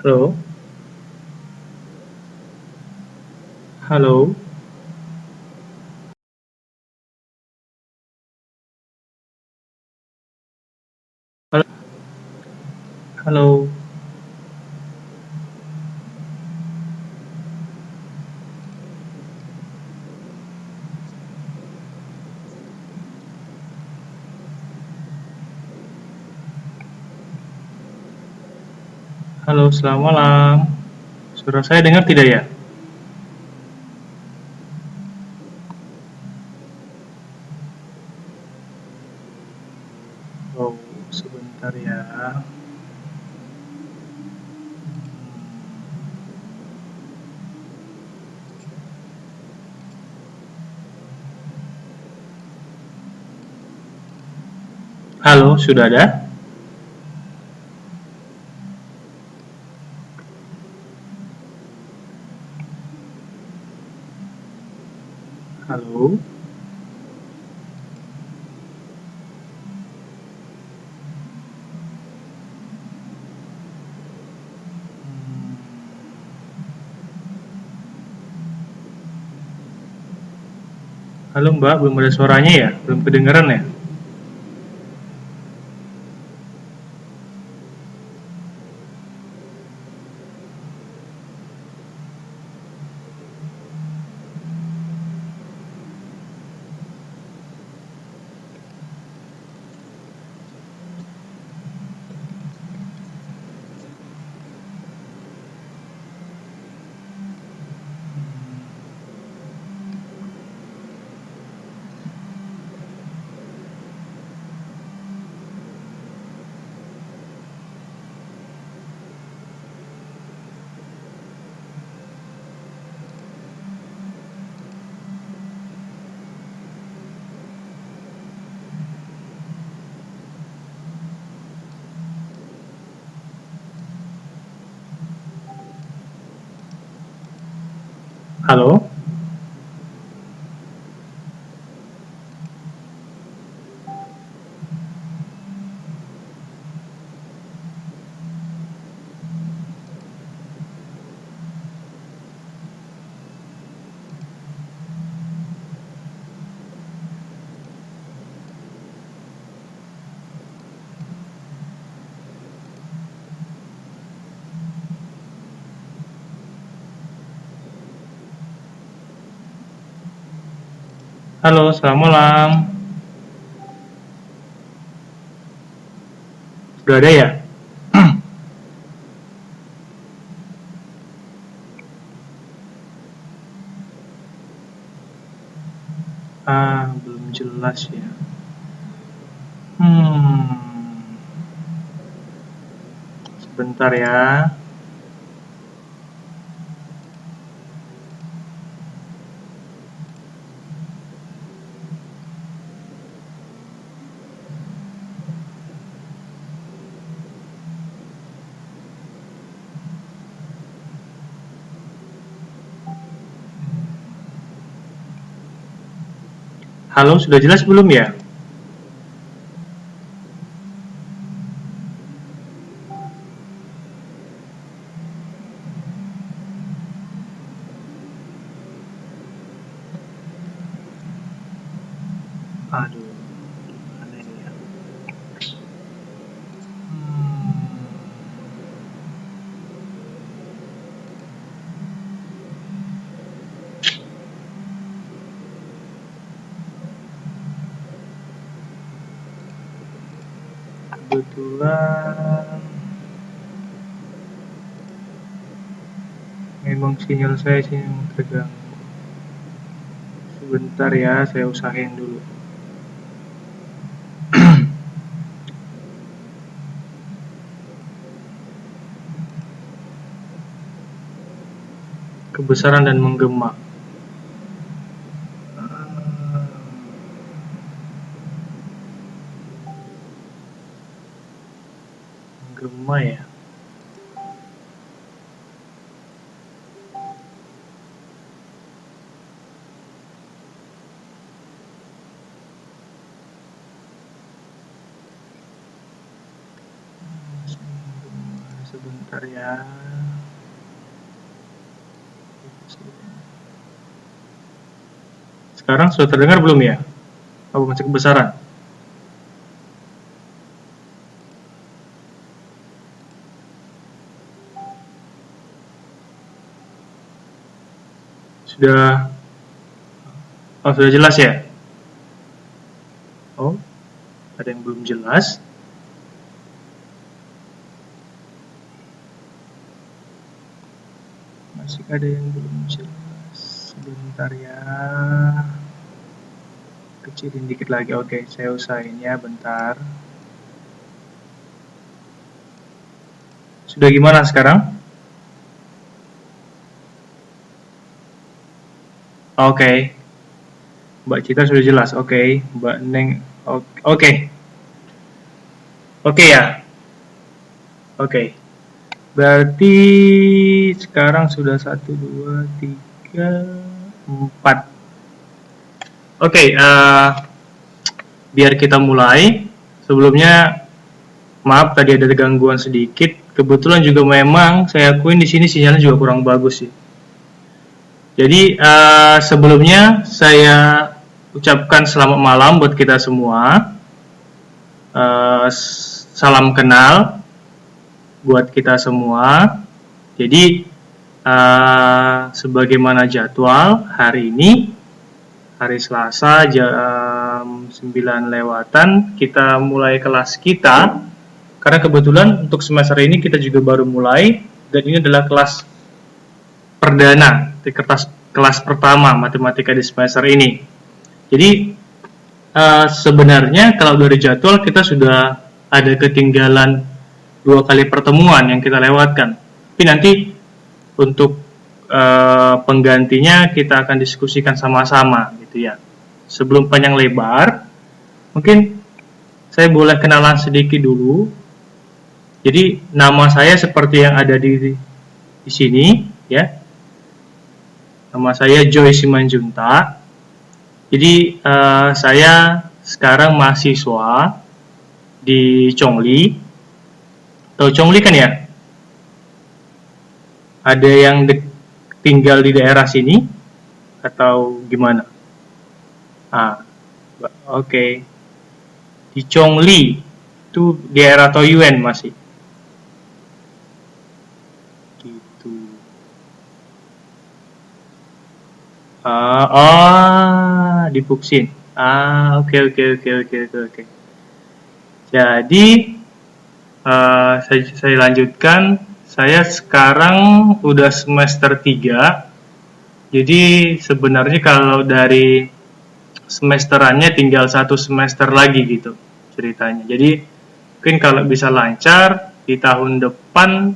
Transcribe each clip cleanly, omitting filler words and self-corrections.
Halo, halo, halo, halo, halo, selamat malam. Suara saya dengar tidak ya? Oh, sebentar ya. Halo, sudah ada? Halo, halo Mbak, belum ada suaranya ya? Belum kedengaran ya? Halo, halo, selamat malam. Sudah ada ya? Belum jelas ya. Hmm, sebentar ya. Halo, sudah jelas belum ya? Aduh, gimana ini ya? Kebetulan memang sinyal saya sih memang terganggu. Sebentar ya, saya usahain dulu. Kebesaran dan menggema. Menggema ya. Sebentar ya. Sekarang sudah terdengar belum ya? Apa masih kebesaran? Sudah, oh sudah jelas ya? Oh, ada yang belum jelas. Masih ada yang belum jelas. Sebentar ya. Kecilin dikit lagi. Oke, saya usahain ya, bentar. Sudah gimana sekarang? Oke. Mbak Citra sudah jelas. Oke. Mbak Neng. Oke. Oke ya. Oke. Berarti sekarang sudah 1, 2, 3, 4. Oke, biar kita mulai. Sebelumnya, maaf tadi ada gangguan sedikit. Kebetulan juga memang saya akuin di sini sinyalnya juga kurang bagus sih. Jadi sebelumnya saya ucapkan selamat malam buat kita semua. Salam kenal buat kita semua. Jadi sebagaimana jadwal hari ini, hari Selasa jam 9 lewatan kita mulai kelas kita. Karena kebetulan untuk semester ini kita juga baru mulai dan ini adalah kelas perdana, di kelas pertama matematika di semester ini. Jadi sebenarnya kalau dari jadwal kita sudah ada ketinggalan 2 kali pertemuan yang kita lewatkan. Tapi nanti untuk penggantinya kita akan diskusikan sama-sama gitu ya. Sebelum panjang lebar, mungkin saya boleh kenalan sedikit dulu. Jadi nama saya seperti yang ada di sini ya. Nama saya Joy Simanjunta. Jadi saya sekarang mahasiswa di Chongli. Tahu Chongli kan ya? Ada yang tinggal di daerah sini atau gimana? Oke. Di Chongli itu daerah Taoyuan masih. Gitu. Di Puksin. Oke. Jadi saya lanjutkan. Saya sekarang udah semester 3. Jadi sebenarnya kalau dari semesterannya tinggal 1 semester lagi gitu ceritanya. Jadi mungkin kalau bisa lancar di tahun depan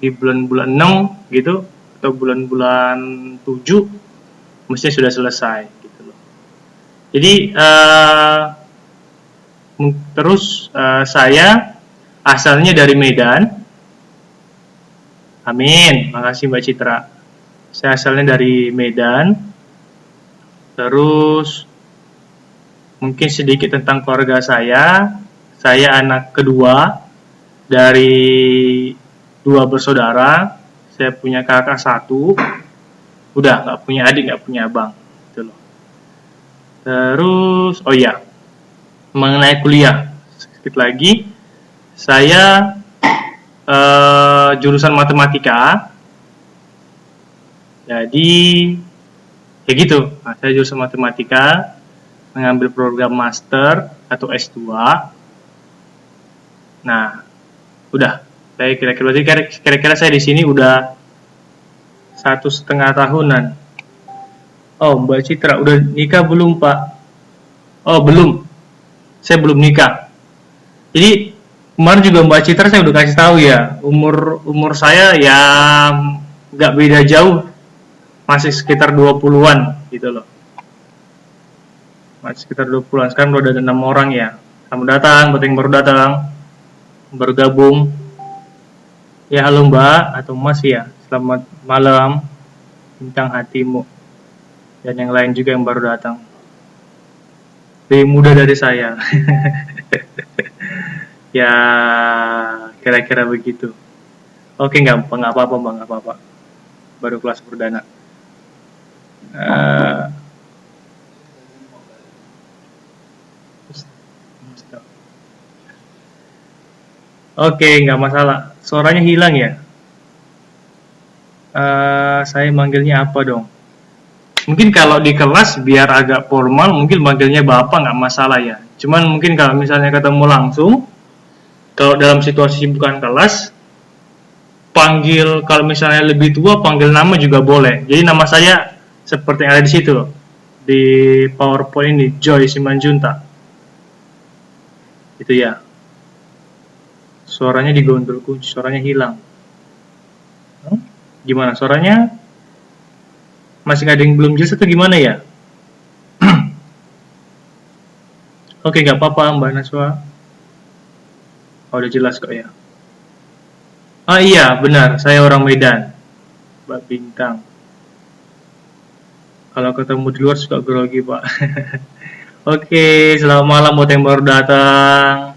di bulan-bulan 6 gitu atau bulan-bulan 7 mestinya sudah selesai gitu loh. Jadi terus saya asalnya dari Medan. Amin, makasih Mbak Citra. Saya asalnya dari Medan. Terus mungkin sedikit tentang keluarga saya. Saya anak kedua dari 2 bersaudara. Saya punya kakak 1. Udah, nggak punya adik, nggak punya abang. Gitu loh. Terus, oh iya, mengenai kuliah. Sedikit lagi, saya jurusan matematika. Jadi kayak gitu. Nah, saya jurusan matematika, mengambil program master atau S2. Nah, udah. Saya kira-kira saya di sini udah 1,5 tahunan. Oh, Mbak Citra udah nikah belum, Pak? Oh, belum. Saya belum nikah. Jadi kemarin juga Mbak Citra saya udah kasih tahu ya, umur saya ya nggak beda jauh, masih sekitar 20-an gitu loh. Masih sekitar 20-an. Sekarang udah ada 6 orang ya. Selamat datang buat yang baru datang, baru gabung. Ya halo Mbak atau Mas ya. Selamat malam, bintang hatimu. Dan yang lain juga yang baru datang. Lebih muda dari saya. Ya kira-kira begitu. Oke, nggak apa-apa Mbak, nggak apa-apa. Baru kelas perdana. Eh, Oke, nggak masalah. Suaranya hilang ya? Saya manggilnya apa dong? Mungkin kalau di kelas biar agak formal, mungkin manggilnya Bapak nggak masalah ya. Cuman mungkin kalau misalnya ketemu langsung, kalau dalam situasi bukan kelas, panggil kalau misalnya lebih tua, panggil nama juga boleh. Jadi nama saya seperti yang ada di situ loh. Di PowerPoint ini, Joy Simanjunta. Itu ya. Suaranya digondol kunci, suaranya hilang. Gimana suaranya? Masih ada yang belum jelas atau gimana ya? Oke, nggak apa-apa Mbak Naswa. Oh, udah jelas kok ya. Ah iya, benar. Saya orang Medan. Mbak Bintang. Kalau ketemu di luar suka grogi, Pak. Oke, selamat malam buat yang baru datang.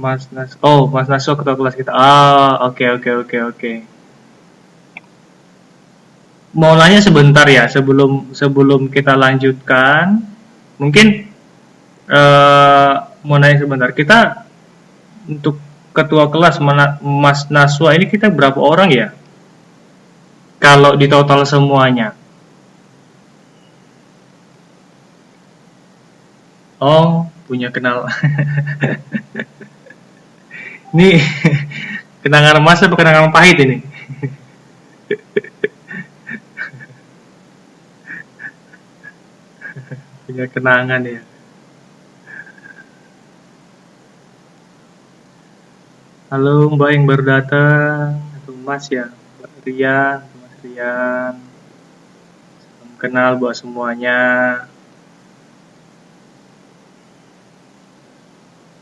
Mas Naswa ketua kelas kita. Oke. Mau nanya sebentar ya, sebelum kita lanjutkan. Mungkin mau nanya sebentar. Kita untuk ketua kelas Mas Naswa ini kita berapa orang ya? Kalau di total semuanya. Oh, punya kenal. Ini kenangan emas atau kenangan pahit ini? Punya kenangan ya. Halo Mbak yang baru datang, atau Mas ya, Mbak Rian, Mas Rian. Salam kenal buat semuanya.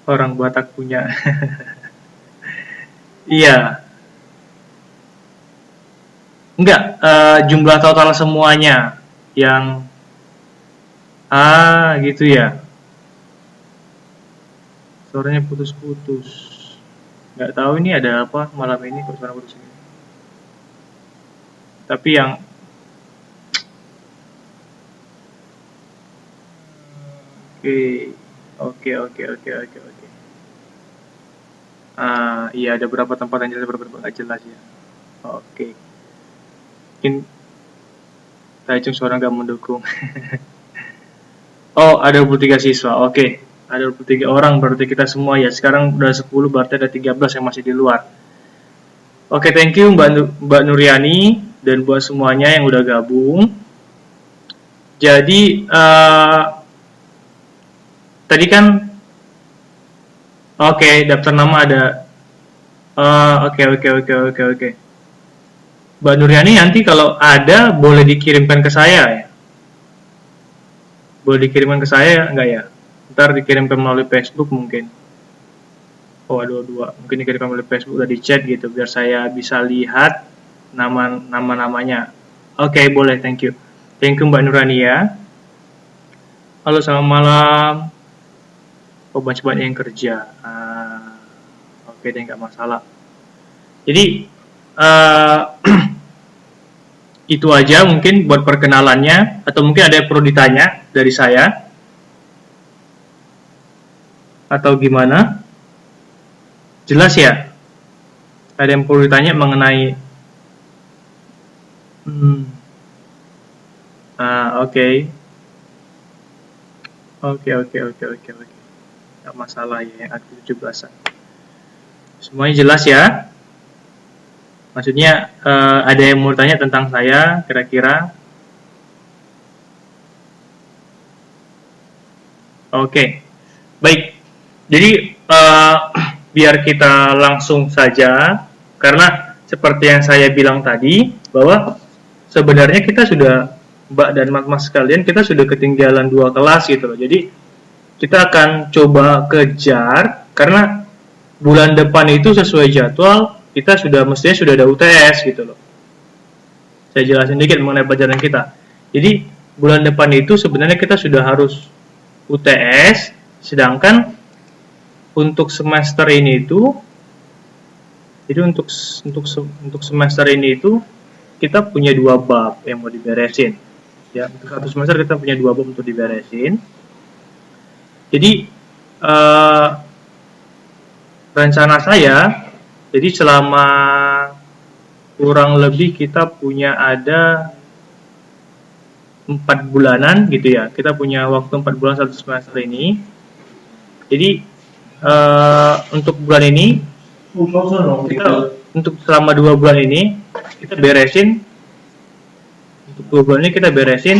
Orang Batak punya. Iya. Enggak, jumlah total semuanya yang gitu ya. Suaranya putus-putus. Nggak tahu ini ada apa malam ini kok suara putus ini. Tapi yang Oke. Iya ada beberapa tempat yang jelas, beberapa nggak jelas ya. Oke. Mungkin Taicung suara nggak mendukung. Oh, ada 23 siswa. Oke. Ada 23 orang berarti kita semua ya. Sekarang udah 10 berarti ada 13 yang masih di luar. Oke, thank you Mbak Nuriani dan buat semuanya yang udah gabung. Jadi tadi kan daftar nama ada. Oke. Mbak Nuriani nanti kalau ada boleh dikirimkan ke saya ya. Boleh dikirimkan ke saya enggak ya? Ntar dikirimkan melalui Facebook mungkin. Oh, dua. Mungkin dikirimkan melalui Facebook udah di chat gitu biar saya bisa lihat nama-namanya. Oke, boleh, thank you. Thank you Mbak Nurani ya. Halo, selamat malam. Oh, banyak yang kerja. Oke deh, nggak masalah. Jadi itu aja mungkin buat perkenalannya, atau mungkin ada yang perlu ditanya dari saya atau gimana? Jelas ya? Ada yang perlu ditanya mengenai Oke. Nggak masalah ya, yang aktif 17-an. Semuanya jelas ya? Maksudnya ada yang mau tanya tentang saya kira-kira? Oke, baik. Jadi biar kita langsung saja, karena seperti yang saya bilang tadi bahwa sebenarnya kita sudah, Mbak dan Mas sekalian, kita sudah ketinggalan 2 kelas gitu loh. Jadi kita akan coba kejar karena bulan depan itu sesuai jadwal kita mestinya sudah ada UTS gitu loh. Saya jelasin dikit mengenai pelajaran kita. Jadi bulan depan itu sebenarnya kita sudah harus UTS, sedangkan untuk semester ini itu Jadi untuk semester ini itu kita punya 2 bab yang mau diberesin. Ya, untuk satu semester kita punya 2 bab untuk diberesin. Jadi rencana saya, jadi selama kurang lebih kita punya ada 4 bulanan gitu ya. Kita punya waktu 4 bulan satu semester ini. Jadi untuk bulan ini kita untuk selama 2 bulan ini kita beresin, untuk 2 bulan ini kita beresin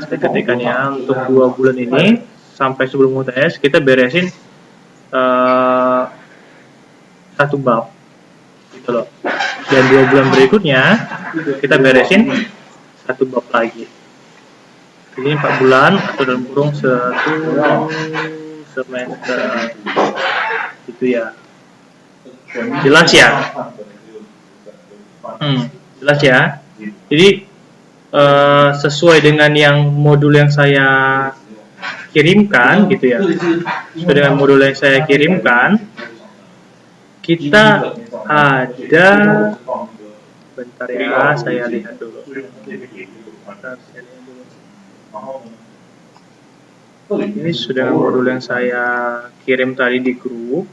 ketikannya untuk 2 bulan ini sampai sebelum UTS kita beresin 1 bab gitu loh, dan 2 bulan berikutnya kita beresin 1 bab lagi. Jadi 4 bulan atau dalam kurung 1 semester gitu ya. Jelas ya? Jelas ya? Jadi sesuai dengan yang modul yang saya kirimkan gitu ya. Sesuai dengan modul yang saya kirimkan, kita ada, bentar ya, saya lihat dulu. Ini sudah modul yang saya kirim tadi di grup.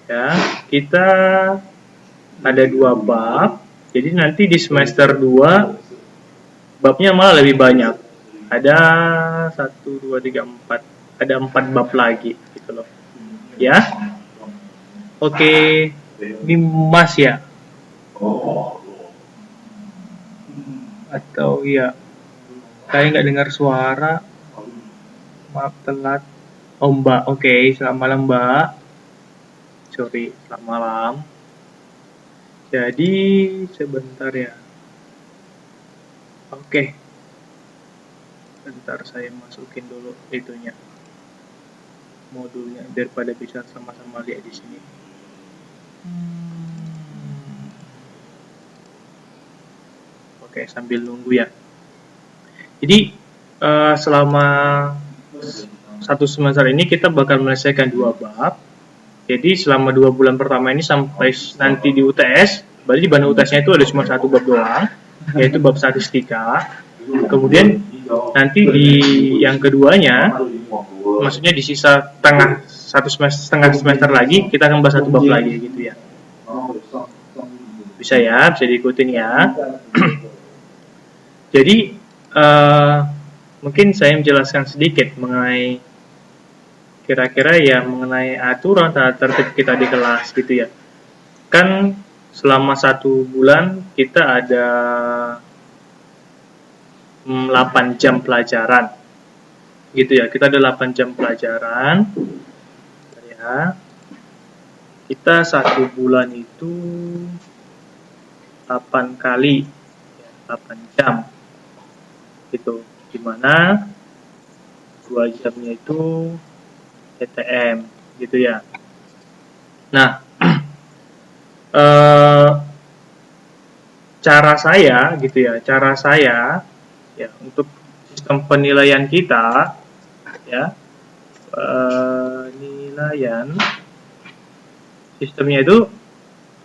Ya, kita ada 2 bab. Jadi nanti di semester 2 babnya malah lebih banyak. Ada 1, 2, 3, 4. Ada 4 bab lagi gitu loh. Ya. Oke. Ini Mas ya? Atau ya? Saya nggak dengar suara. Maaf telat. Oh Mbak, oke. Selamat malam Mbak. Sorry, selamat malam. Jadi sebentar ya. Oke. Bentar saya masukin dulu itunya, modulnya, daripada bisa sama-sama lihat di sini. Oke, sambil nunggu ya. Jadi selama 1 semester ini kita bakal menyelesaikan 2 bab. Jadi selama 2 bulan pertama ini sampai nanti di UTS, berarti di banding UTS-nya itu ada cuma 1 bab doang, yaitu bab statistika. Kemudian nanti di yang keduanya, maksudnya di sisa setengah semester lagi, kita akan bahas 1 bab lagi gitu ya. Bisa ya, bisa diikutin ya. Jadi mungkin saya menjelaskan sedikit mengenai kira-kira ya mengenai aturan tata tertib kita di kelas gitu ya. Kan selama 1 bulan kita ada 8 jam pelajaran gitu ya. Kita ada 8 jam pelajaran ya. Kita 1 bulan itu 8 kali 8 jam gitu, dimana 2 jamnya itu PTM gitu ya. Nah, cara saya gitu ya, ya untuk sistem penilaian kita ya, penilaian sistemnya itu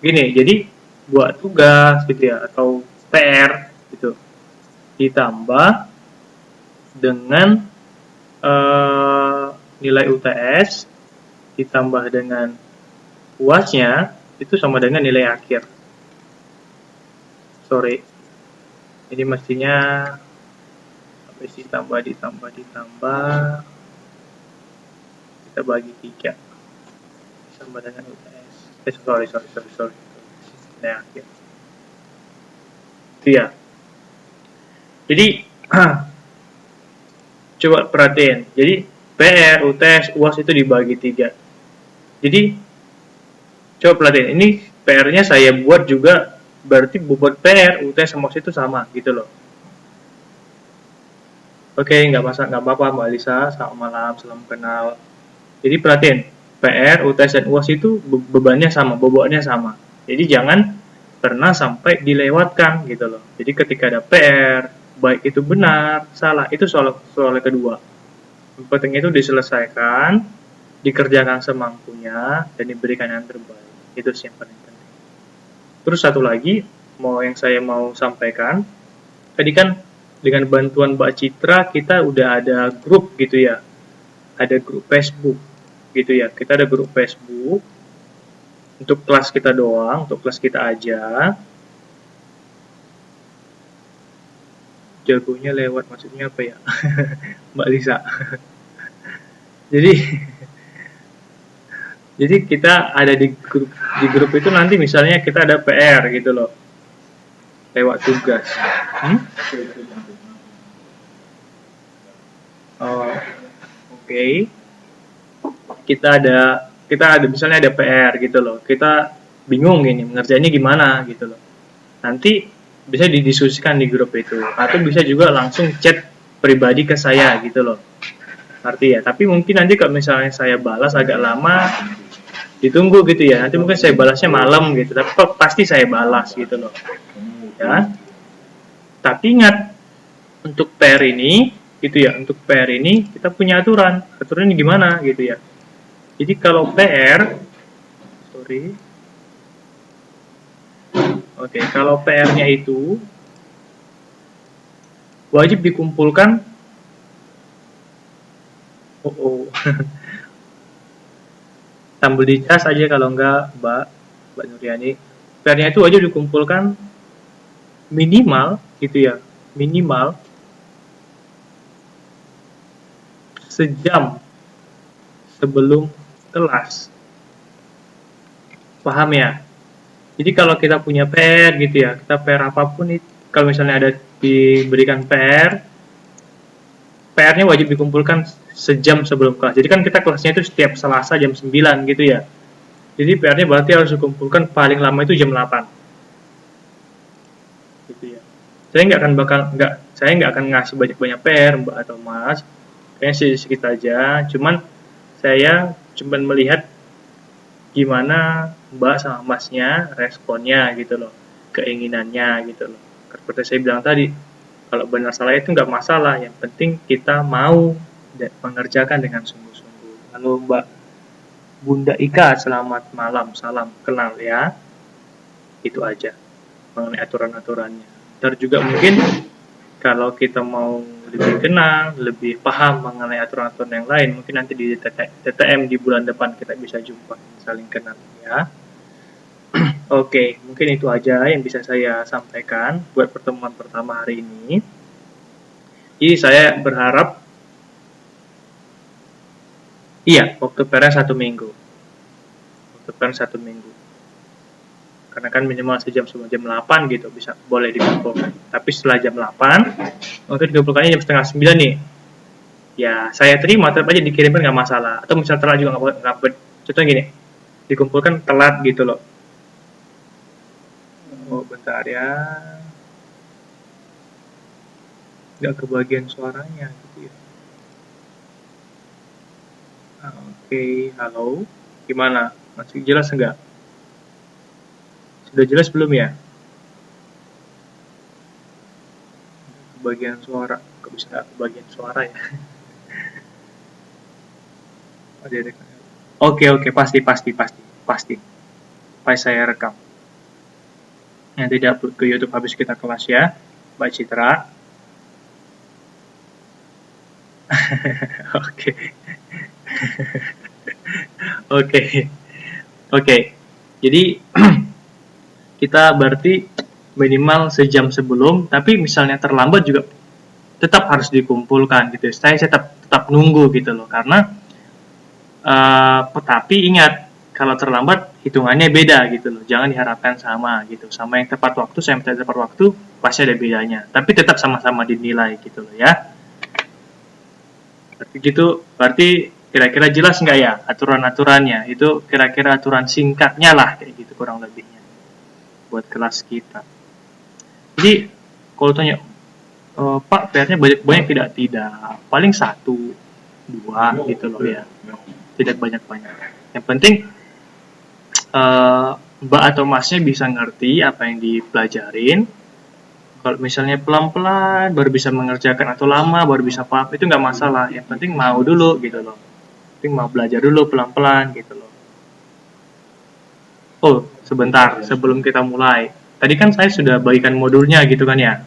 gini. Jadi buat tugas gitu ya, atau PR gitu, ditambah dengan nilai UTS ditambah dengan UAS-nya itu sama dengan nilai akhir. Sorry, ini mestinya apa sih, ditambah kita bagi 3 sama dengan UTS. Sorry. Nilai akhir. Itu ya. Jadi coba perhatiin. Jadi PR, UTS, UAS itu dibagi 3. Jadi coba perhatiin. Ini PR-nya saya buat juga, berarti bobot PR, UTS sama UAS itu sama gitu loh. Oke, nggak apa-apa Mbak Lisa. Selamat malam, salam kenal. Jadi perhatiin, PR, UTS dan UAS itu bebannya sama, bobotnya sama. Jadi jangan pernah sampai dilewatkan gitu loh. Jadi ketika ada PR, baik itu benar, salah, itu soal kedua. Yang penting itu diselesaikan dikerjakan semampunya dan diberikan yang terbaik. Itu sih yang paling penting. Terus satu lagi yang saya mau sampaikan, tadi kan dengan bantuan Mbak Citra kita udah ada grup gitu ya, ada grup Facebook gitu ya. Kita ada grup Facebook untuk kelas kita doang, untuk kelas kita aja. Jagonya lewat maksudnya apa ya? Mbak Lisa. Jadi kita ada di grup itu nanti misalnya kita ada PR gitu loh, lewat tugas. Oh, oke. Kita ada misalnya ada PR gitu loh. Kita bingung gini mengerjainnya gimana gitu loh. Nanti bisa didiskusikan di grup itu atau bisa juga langsung chat pribadi ke saya gitu loh. Arti ya, tapi mungkin nanti kalau misalnya saya balas agak lama, ditunggu gitu ya. Nanti mungkin saya balasnya malam gitu, tapi pasti saya balas gitu loh. Ya. Tapi ingat, untuk PR ini gitu ya, untuk PR ini kita punya aturan. Aturannya gimana gitu ya. Jadi kalau PR kalau PR-nya itu wajib dikumpulkan sambil dicas aja kalau enggak Mbak Nuryani. PR-nya itu wajib dikumpulkan minimal gitu ya, minimal sejam sebelum kelas. Paham ya? Jadi kalau kita punya PR gitu ya, kita PR apapun itu, kalau misalnya ada diberikan PR-nya wajib dikumpulkan sejam sebelum kelas. Jadi kan kita kelasnya itu setiap Selasa jam 9 gitu ya. Jadi PR-nya berarti harus dikumpulkan paling lama itu jam 8. Gitu ya. Saya nggak akan ngasih banyak-banyak PR Mbak atau Mas. Kayaknya sedikit aja. Cuman saya melihat gimana Mbak sama Masnya responnya gitu loh, keinginannya gitu loh. Seperti saya bilang tadi, kalau benar salah itu nggak masalah, yang penting kita mau dan mengerjakan dengan sungguh-sungguh. Halo Mbak Bunda Ika, selamat malam, salam kenal ya. Itu aja mengenai aturan-aturannya. Ntar juga mungkin kalau kita mau lebih kenal, lebih paham mengenai aturan-aturan yang lain, mungkin nanti di TTM di bulan depan kita bisa jumpa, saling kenal ya. Oke, mungkin itu aja yang bisa saya sampaikan buat pertemuan pertama hari ini. Jadi saya berharap, iya, waktu PR-nya 1 minggu. Waktu PR-nya 1 minggu. Karena kan minimal sejam sebelum jam 8 gitu, bisa boleh dikumpulkan. Tapi setelah jam 8, waktu dikumpulkannya jam setengah 9 nih. Ya, saya terima, tetap aja dikirimkan nggak masalah. Atau misalnya telat juga nggak contohnya gini, dikumpulkan telat gitu loh. Oh, bentar ya. Nggak kebagian suaranya gitu ya. Oke, halo. Gimana? Masih jelas nggak? Sudah jelas belum ya? Kebagian suara. Kok bisa nggak kebagian suara ya? Oke, pasti. Pasti saya rekam. Nanti di-upload ke YouTube habis kita kelas ya, Mbak Citra. Oke. Jadi kita berarti minimal sejam sebelum, tapi misalnya terlambat juga tetap harus dikumpulkan gitu. Saya tetap nunggu gitu loh, karena tapi ingat, kalau terlambat hitungannya beda gitu loh. Jangan diharapkan sama gitu. Sama yang tepat waktu, sama yang tidak tepat waktu pasti ada bedanya. Tapi tetap sama-sama dinilai gitu loh ya. Berarti kira-kira jelas nggak ya aturan-aturannya? Itu kira-kira aturan singkatnya lah kayak gitu kurang lebihnya buat kelas kita. Jadi kalau tanya, Pak PR-nya banyak tidak, paling 1, 2 gitu loh ya. Tidak banyak-banyak. Yang penting Mbak atau Masnya bisa ngerti apa yang dipelajarin. Kalau misalnya pelan-pelan baru bisa mengerjakan atau lama baru bisa paham, itu nggak masalah. Yang penting mau dulu gitu loh. tapi mau belajar dulu pelan-pelan gitu loh. Oh, sebentar, sebelum kita mulai. Tadi kan saya sudah bagikan modulnya gitu kan ya.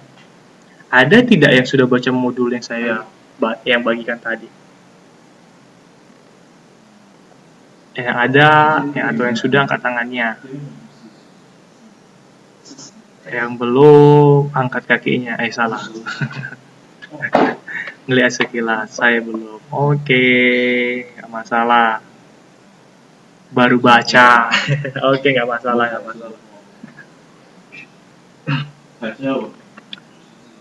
Ada tidak yang sudah baca modul yang saya bagikan tadi? Yang ada, atau yang sudah angkat tangannya. Yang belum angkat kakinya, salah. Ngelihat sekilas, saya belum. Oke, nggak masalah. Baru baca. Oke, nggak masalah, nggak masalah.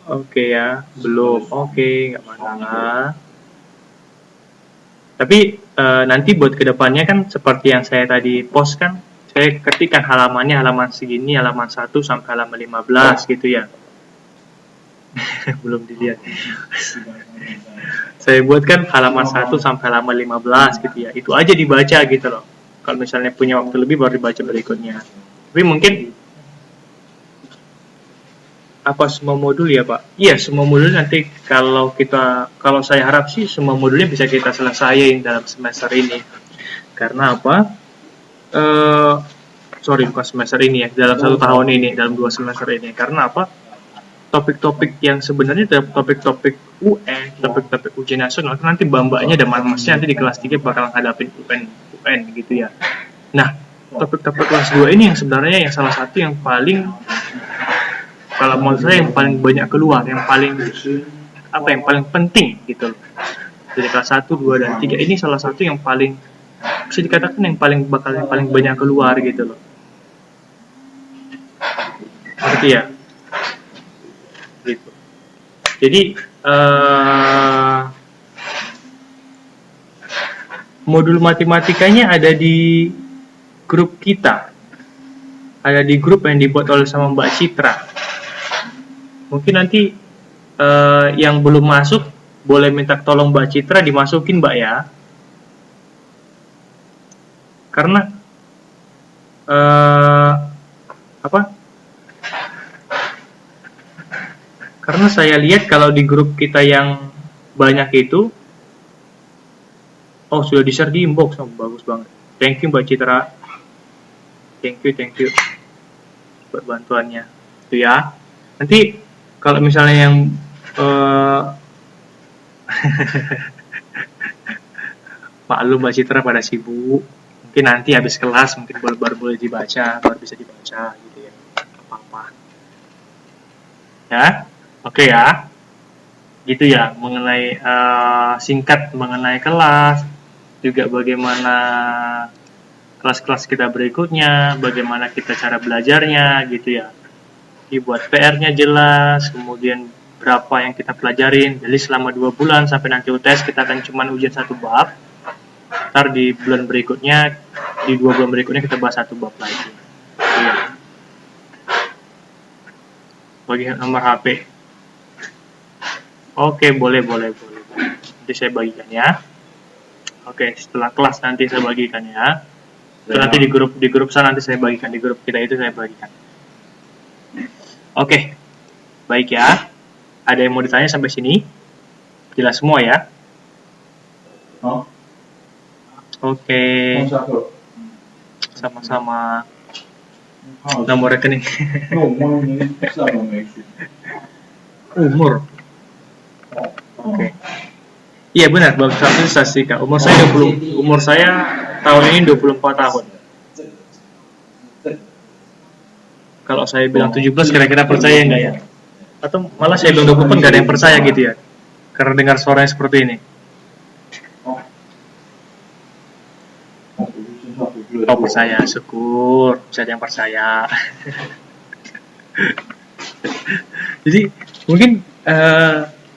Oke ya, belum. Oke, nggak masalah. Tapi nanti buat kedepannya kan seperti yang saya tadi post kan, saya ketikkan halamannya halaman segini, halaman 1 sampai halaman 15 gitu ya. Belum dilihat. Saya buatkan halaman 1 sampai halaman 15 gitu ya. Itu aja dibaca gitu loh. Kalau misalnya punya waktu lebih baru dibaca berikutnya. Tapi mungkin apa semua modul ya Pak? Iya, semua modul nanti kalau saya harap sih semua modulnya bisa kita selesaiin dalam semester ini. Karena apa? Bukan semester ini ya, dalam 1 tahun ini, dalam 2 semester ini. Karena apa? Topik-topik yang sebenarnya topik-topik UN, topik-topik ujian nasional, nanti mbak-mbaknya dan mas-masnya nanti di kelas 3 bakal ngadapin UN gitu ya. Nah, topik-topik kelas 2 ini yang sebenarnya yang salah satu yang paling, kalau menurut saya yang paling banyak keluar, yang paling penting gitu loh. Dari kelas 1, 2, dan 3 ini salah satu yang paling bisa dikatakan yang paling banyak keluar gitu loh. Ngerti ya? Gitu. Jadi modul matematikanya ada di grup kita. Ada di grup yang dibuat oleh sama Mbak Citra. Mungkin nanti yang belum masuk boleh minta tolong Mbak Citra dimasukin Mbak ya. Karena karena saya lihat kalau di grup kita yang banyak itu, sudah di-share di inbox, bagus banget. Thank you Mbak Citra. Thank you buat bantuannya. Itu ya. Nanti kalau misalnya yang maklum Mbak Citra pada sibuk, mungkin nanti habis kelas mungkin baru boleh dibaca, baru bisa dibaca gitu ya. Apa-apa. Ya. Oke ya. Gitu ya, mengenai singkat mengenai kelas, juga bagaimana kelas-kelas kita berikutnya, bagaimana kita cara belajarnya gitu ya. Dibuat PR-nya jelas, kemudian berapa yang kita pelajarin. Jadi selama 2 bulan sampai nanti UTS kita akan cuma ujian 1 bab. Ntar di bulan berikutnya, di 2 bulan berikutnya kita bahas 1 bab lagi. Ya. Bagian nomor HP. Oke, boleh. Nanti saya bagikan ya. Oke, setelah kelas nanti saya bagikan ya. Nanti di grup sana nanti saya bagikan, di grup kita itu saya bagikan. Oke, baik ya. Ada yang mau ditanya sampai sini? Jelas semua ya? Oke. Sama-sama. Nomor rekening. Umur. Oke. Iya benar, bab 1 statistika. Umur saya tahun ini 24 tahun. Kalau saya bilang 17 kira-kira percaya enggak ya? Atau malah saya bilang 20 enggak ada yang percaya gitu ya? Karena dengar suaranya seperti ini. Oh percaya, syukur. Bisa ada yang percaya. Jadi mungkin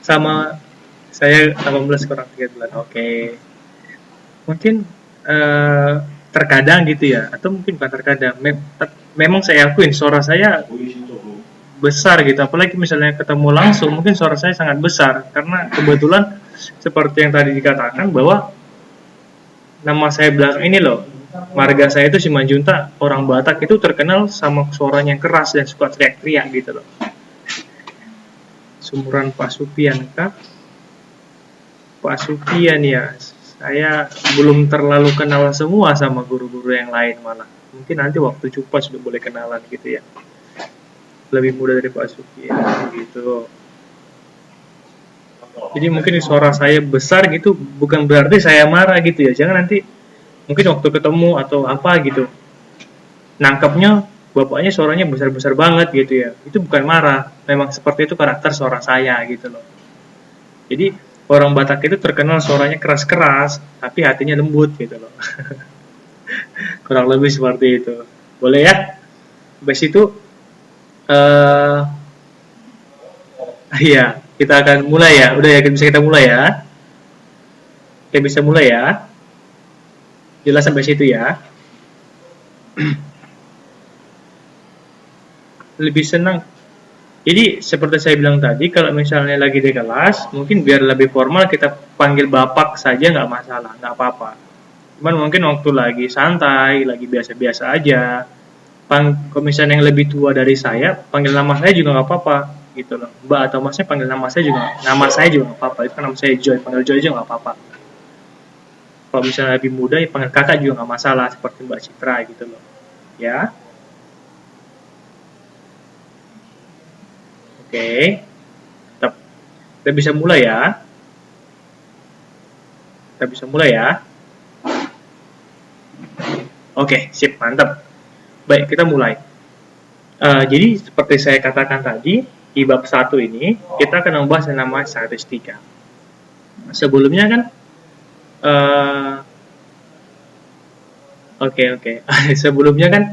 sama saya 18 kurang 3 bulan. Oke. Mungkin terkadang gitu ya, atau mungkin bukan terkadang, memang saya akuin suara saya besar gitu, apalagi misalnya ketemu langsung mungkin suara saya sangat besar, karena kebetulan seperti yang tadi dikatakan bahwa nama saya belakang ini loh, marga saya itu Simanjuntak, orang Batak itu terkenal sama suaranya yang keras dan suka teriak-teriak gitu loh. Sumuran Pak Supian kah? Pak Supian ya, Saya belum terlalu kenal semua sama guru-guru yang lain malah. Mungkin nanti waktu Cupa sudah boleh kenalan gitu ya. Lebih muda dari Pak Suki ya, gitu. Jadi mungkin suara saya besar gitu bukan berarti saya marah gitu ya. Jangan nanti mungkin waktu ketemu atau apa gitu nangkepnya bapaknya suaranya besar-besar banget gitu ya. Itu bukan marah, memang seperti itu karakter suara saya gitu loh. Jadi orang Batak itu terkenal suaranya keras-keras tapi hatinya lembut gitu loh. Kurang lebih seperti itu. Boleh ya? Habis itu eh iya, kita akan mulai ya. Udah ya, bisa kita mulai ya. Oke, bisa mulai ya. Jelas sampai situ ya. Lebih senang. Jadi seperti saya bilang tadi, kalau misalnya lagi di kelas, mungkin biar lebih formal kita panggil bapak saja nggak masalah, nggak apa-apa. Cuman mungkin waktu lagi santai, lagi biasa-biasa aja, kalau misalnya yang lebih tua dari saya, panggil nama saya juga nggak apa-apa, gitu loh. Mbak atau masnya panggil nama saya juga nggak apa-apa. Itu kan nama saya Joy, panggil Joy aja nggak apa-apa. Kalau misalnya lebih muda, ya panggil kakak juga nggak masalah, seperti Mbak Citra gitu loh. Ya, oke. Tetap. Kita bisa mulai ya. Kita bisa mulai ya. Oke, sip, mantap. Baik, kita mulai. Jadi seperti saya katakan tadi, di bab 1 ini kita akan membahas yang namanya statistika. Sebelumnya kan oke. Sebelumnya kan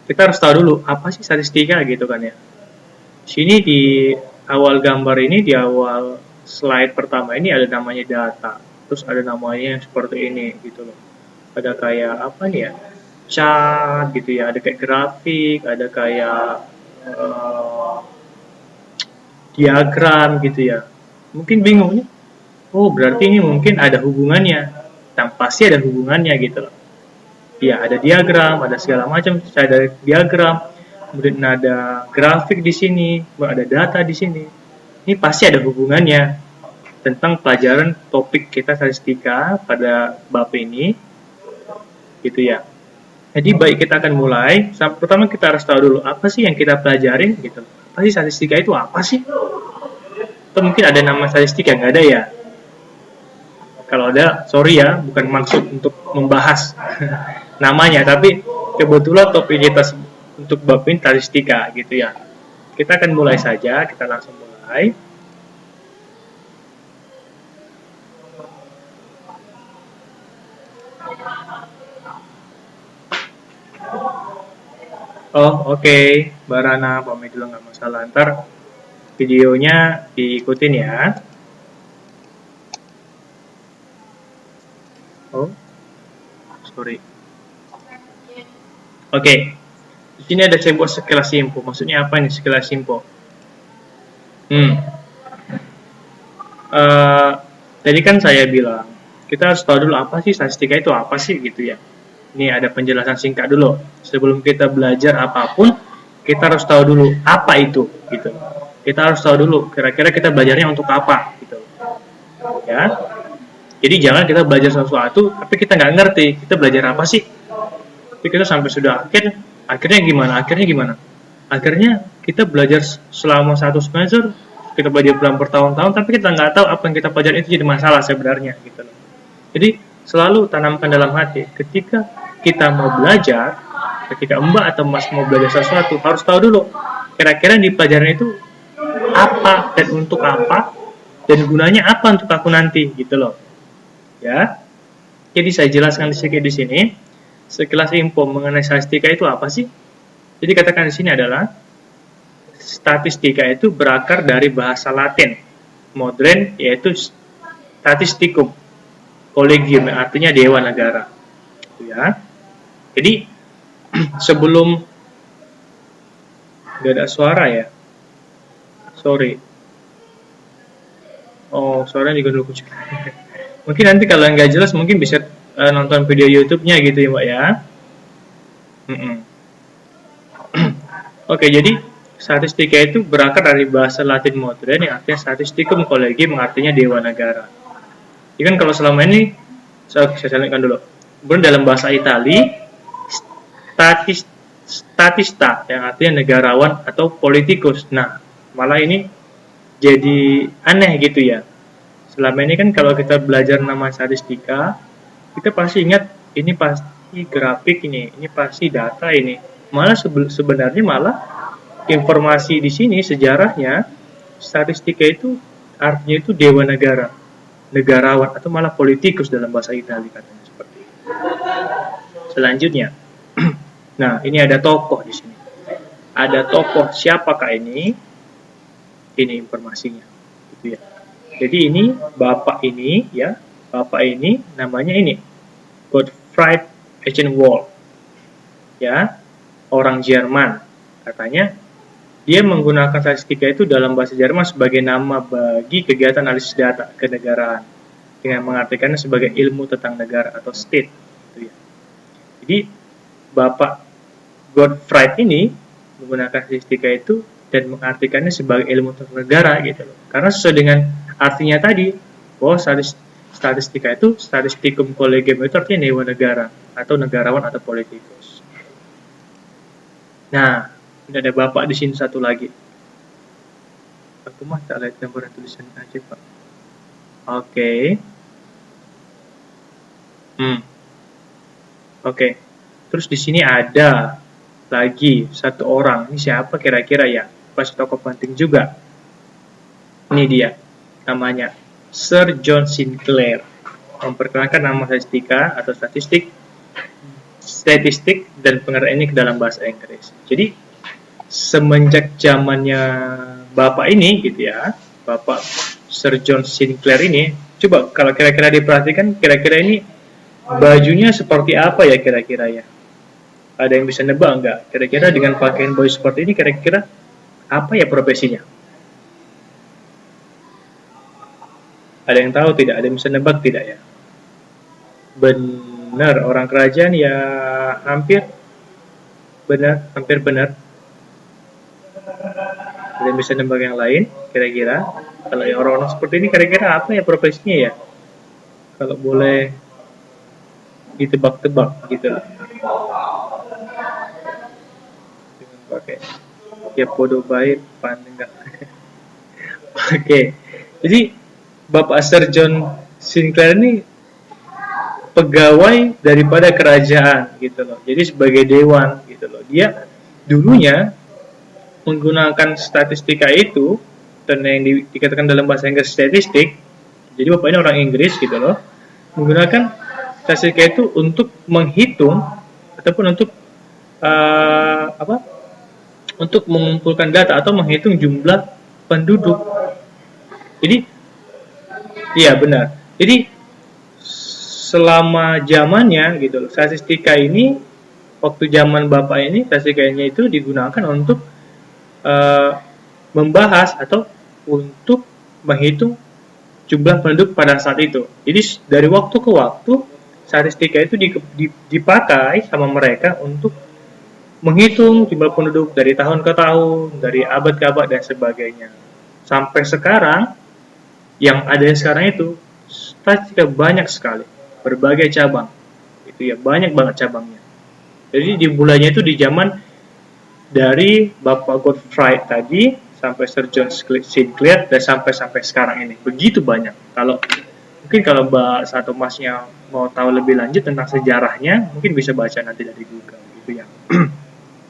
kita harus tahu dulu apa sih statistika gitu kan ya. Sini di awal gambar ini, di awal slide pertama ini ada namanya data. Terus ada namanya yang seperti ini gitu loh. Ada kayak apa nih ya? Chart gitu ya, ada kayak grafik, ada kayak diagram gitu ya. Mungkin bingung nih. Oh, berarti ini mungkin ada hubungannya. Nah, pasti ada hubungannya gitu loh. Ya, ada diagram, ada segala macam, ada diagram, kemudian ada grafik di sini, ada data di sini. Ini pasti ada hubungannya tentang pelajaran topik kita statistika pada bab ini, gitu ya. Jadi baik, kita akan mulai. Pertama kita harus tahu dulu apa sih yang kita pelajarin gitu. Apa sih statistika itu apa sih? Atau mungkin ada nama statistika, nggak ada ya? Kalau ada, sorry ya, bukan maksud untuk membahas namanya, tapi kebetulan topik kita untuk bab ini statistika gitu ya. Kita akan mulai saja, kita langsung mulai. Oh, oke. Mbak Rana, pamit dulu nggak masalah. Ntar videonya diikutin ya. Oh, sorry. Oke. Di sini ada saya buat sekilas info. Maksudnya apa nih sekilas info? Tadi kan saya bilang, kita harus tahu dulu apa sih statistika itu apa sih gitu ya. Ini ada penjelasan singkat dulu. Sebelum kita belajar apapun, kita harus tahu dulu apa itu gitu. Kita harus tahu dulu kira-kira kita belajarnya untuk apa gitu. Ya. Jadi jangan kita belajar sesuatu tapi kita nggak ngerti kita belajar apa sih. Tapi kita sampai sudah akhirnya gimana? Akhirnya kita belajar selama 1 semester, kita belajar bertahun-tahun tapi kita nggak tahu apa yang kita pelajari itu jadi masalah sebenarnya gitu. Jadi selalu tanamkan dalam hati ketika kita mau belajar, ketika Mbak atau Mas mau belajar sesuatu, harus tahu dulu kira-kira di pelajaran itu apa dan untuk apa dan gunanya apa untuk aku nanti gitu loh. Ya. Jadi saya jelaskan sedikit di sini. Sekilas info mengenai statistika itu apa sih? Jadi katakan di sini adalah statistika itu berakar dari bahasa Latin modern yaitu statisticum collegium, artinya dewa negara. Ya. Jadi sebelum gak ada suara ya, sorry. Oh, suaranya juga dulu kecil. Mungkin nanti kalau nggak jelas mungkin bisa nonton video YouTube-nya gitu ya, Mbak ya. Oke, jadi statistika itu berakar dari bahasa Latin modern yang artinya statisticum collegium, artinya dewa negara. Jadi kan kalau selama ini Saya selipkan dulu. Kemudian dalam bahasa Itali, statista yang artinya negarawan atau politikus. Nah, malah ini jadi aneh gitu ya. Selama ini kan kalau kita belajar nama statistika, kita pasti ingat ini pasti grafik ini pasti data ini. Malah sebenarnya malah informasi di sini sejarahnya statistika itu artinya itu dewa negara, negarawan atau malah politikus dalam bahasa Italia katanya seperti itu. Selanjutnya, nah ini ada tokoh di sini. Ada tokoh, siapakah ini? Ini informasinya, gitu ya. Jadi ini bapak ini ya, bapak ini namanya ini Gottfried Eichenwald, ya, orang Jerman. Katanya dia menggunakan statistika itu dalam bahasa Jerman sebagai nama bagi kegiatan analisis data kenegaraan dengan mengartikannya sebagai ilmu tentang negara atau state. Gitu ya. Jadi bapak Gottfried ini menggunakan statistika itu dan mengartikannya sebagai ilmu tentang negara gitu loh. Karena sesuai dengan artinya tadi, bahwa statistika itu statisticum collegium itu artinya dewa negara atau negarawan atau politikus. Nah, ini ada bapak di sini satu lagi. Aku mah tak lihat gambaran tulisan aja pak. Oke. Oke. Terus di sini ada lagi satu orang. Ini siapa kira-kira ya? Pasti tokoh penting juga. Ini dia. Namanya Sir John Sinclair. Memperkenalkan nama statistika atau statistik dan pengertian ini ke dalam bahasa Inggris. Jadi semenjak zamannya bapak ini gitu ya, bapak Sir John Sinclair ini, coba kalau kira-kira diperhatikan, kira-kira ini bajunya seperti apa ya kira-kira ya? Ada yang bisa nebak nggak? Kira-kira dengan pakaian baju seperti ini, kira-kira apa ya profesinya? Ada yang tahu tidak? Ada yang bisa nebak tidak ya? Benar, orang kerajaan ya, hampir benar, hampir benar. Ada yang bisa nebak yang lain? Kira-kira kalau yang orang-orang seperti ini, kira-kira apa ya profesinya ya? Kalau boleh ditebak-tebak gitu loh. Dengan pakai ya podo baik, pandai enggak. Oke. Jadi Bapak Sir John Sinclair ini pegawai daripada kerajaan gitu loh. Jadi sebagai dewan gitu loh. Dia dulunya menggunakan statistika itu, dan yang dikatakan dalam bahasa Inggris statistik. Jadi bapak ini orang Inggris gitu loh. Menggunakan statistika itu untuk menghitung ataupun untuk untuk mengumpulkan data atau menghitung jumlah penduduk. Jadi iya benar. Jadi selama zamannya gitu loh, statistika ini waktu zaman bapak ini statistikanya itu digunakan untuk membahas atau untuk menghitung jumlah penduduk pada saat itu. Jadi dari waktu ke waktu statistika itu dipakai sama mereka untuk menghitung jumlah penduduk dari tahun ke tahun, dari abad ke abad dan sebagainya. Sampai sekarang yang ada sekarang itu statistika banyak sekali, berbagai cabang. Itu ya, banyak banget cabangnya. Jadi dimulainya itu di zaman dari Bapak Gottfried tadi sampai Sir John Sinclair dan sampai sekarang ini. Begitu banyak. Mungkin kalau Mbak Satu Masnya mau tahu lebih lanjut tentang sejarahnya, mungkin bisa baca nanti dari Google gitu ya.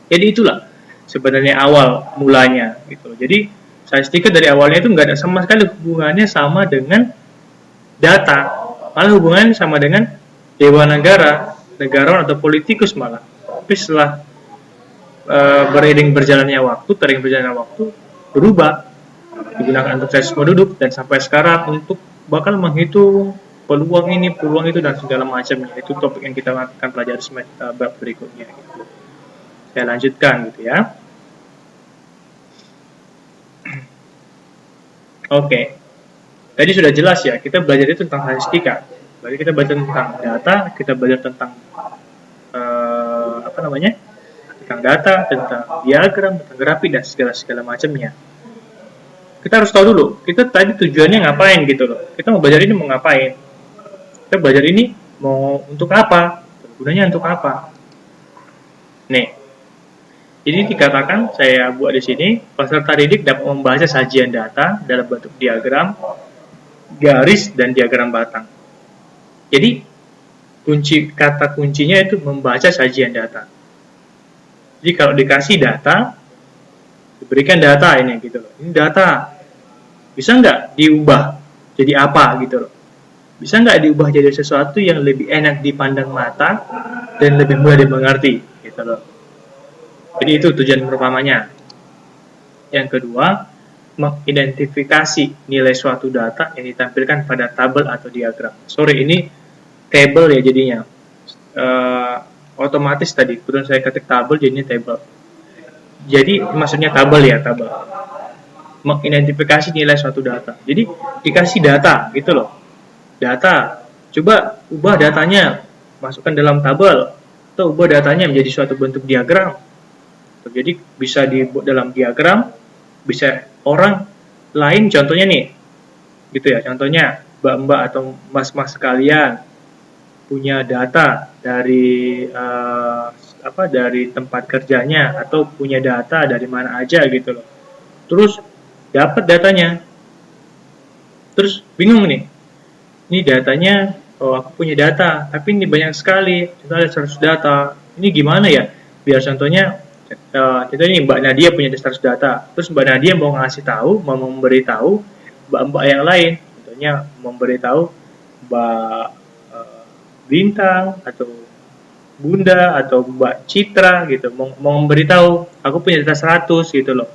Jadi itulah sebenarnya awal mulanya gitu. Jadi statistika dari awalnya itu nggak ada sama sekali hubungannya sama dengan data, malah hubungannya sama dengan dewa negara, negarawan atau politikus malah. Tapi setelah beriring berjalannya waktu berubah, digunakan untuk sensus penduduk dan sampai sekarang untuk bakal menghitung peluang ini, peluang itu dan segala macamnya. Itu topik yang kita akan pelajari semester berikutnya. Gitu. Saya lanjutkan gitu ya. Oke. Tadi sudah jelas ya, kita belajar itu tentang statistika. Berarti kita belajar tentang data, kita belajar tentang tentang data, tentang diagram, tentang grafik dan segala macamnya. Kita harus tahu dulu, kita tadi tujuannya ngapain gitu loh. Kita mau belajar ini mau ngapain? Kita belajar ini Mau untuk apa? Gunanya untuk apa? Nih, ini dikatakan saya buat di sini, peserta didik dapat membaca sajian data dalam bentuk diagram, garis, dan diagram batang. Jadi, kata kuncinya itu membaca sajian data. Jadi kalau dikasih data, diberikan data ini gitu loh. Ini data, bisa nggak diubah jadi apa gitu loh. Bisa nggak diubah jadi sesuatu yang lebih enak dipandang mata dan lebih mudah dimengerti gitu loh. Jadi itu tujuan pertamanya. Yang kedua, mengidentifikasi nilai suatu data yang ditampilkan pada tabel atau diagram. Sorry, ini table ya jadinya. Otomatis tadi, kemudian saya ketik tabel jadinya table. Jadi maksudnya tabel ya, tabel. Mengidentifikasi nilai suatu data. Jadi dikasih data gitu loh. Data, coba ubah datanya, masukkan dalam tabel, atau ubah datanya menjadi suatu bentuk diagram. Jadi bisa dibuat dalam diagram, bisa orang lain, contohnya nih, gitu ya, contohnya mbak-mbak atau mas-mas sekalian punya data dari dari tempat kerjanya atau punya data dari mana aja gitu loh. Terus dapat datanya, terus bingung nih, ini datanya, oh aku punya data, tapi ini banyak sekali, kita ada 100 data, ini gimana ya? Biar contohnya, contohnya Mbak Nadia punya 100 data, terus Mbak Nadia mau ngasih tahu, mau memberitahu mbak-mbak yang lain, contohnya memberitahu Mbak Bintang atau Bunda atau Mbak Citra gitu, mau memberitahu aku punya data 100 gitu loh.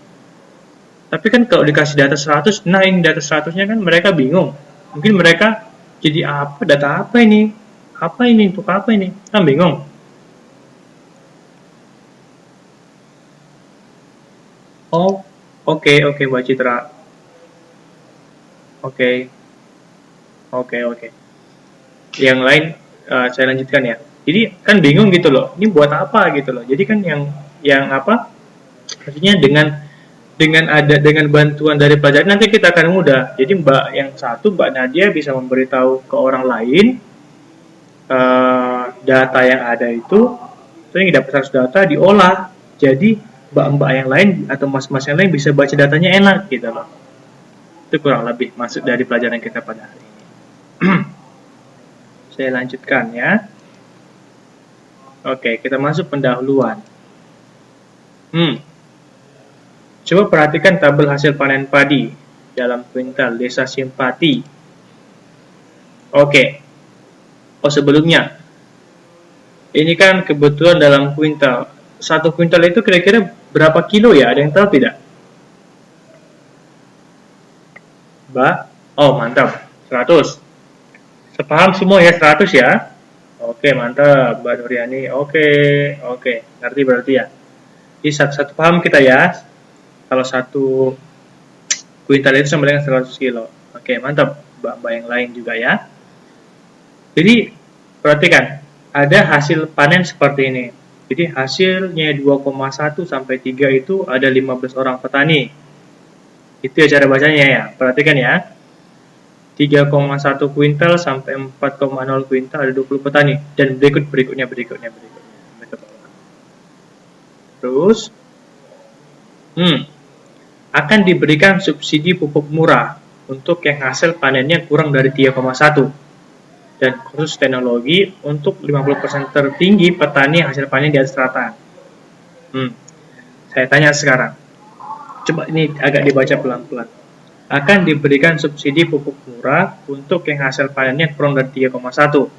Tapi kan kalau dikasih data 100, nah ini data 100-nya kan mereka bingung. Mungkin mereka jadi apa, data apa ini? Apa ini, untuk apa ini? Kan bingung. Oh, oke, Mbak Citra. Oke. Yang lain saya lanjutkan ya. Jadi kan bingung gitu loh. Ini buat apa gitu loh. Jadi kan yang apa? Maksudnya dengan bantuan dari pelajar nanti kita akan mudah. Jadi Mbak Nadia bisa memberitahu ke orang lain data yang ada itu, terus yang dapat 100 data diolah. Jadi mbak-mbak yang lain atau mas-mas yang lain bisa baca datanya enak gitu loh. Itu kurang lebih maksud dari pelajaran kita pada hari ini. Saya lanjutkan ya. Oke, kita masuk pendahuluan. Coba perhatikan tabel hasil panen padi dalam kuintal Desa Simpati. Oke. Oh, sebelumnya. Ini kan kebetulan dalam kuintal. 1 kuintal itu kira-kira berapa kilo ya? Ada yang tahu tidak? Mbak? Oh, mantap. 100. Sepaham semua ya, 100 ya? Oke, mantap Mbak Nuriani. Oke. Ngerti berarti ya? Jadi satu paham kita ya. Kalau 1 kuintal itu sama dengan 100 kilo. Oke, mantap Mbak-mbak yang lain juga ya. Jadi, perhatikan. Ada hasil panen seperti ini. Jadi, hasilnya 2,1 sampai 3 itu ada 15 orang petani. Itu ya cara bacanya ya. Perhatikan ya. 3,1 kuintal sampai 4,0 kuintal ada 20 petani. Dan berikutnya. Terus, akan diberikan subsidi pupuk murah untuk yang hasil panennya kurang dari 3,1 dan khusus teknologi untuk 50% tertinggi petani hasil panen di atas rata. Saya tanya sekarang, coba ini agak dibaca pelan-pelan. Akan diberikan subsidi pupuk murah untuk yang hasil panennya kurang dari 3,1.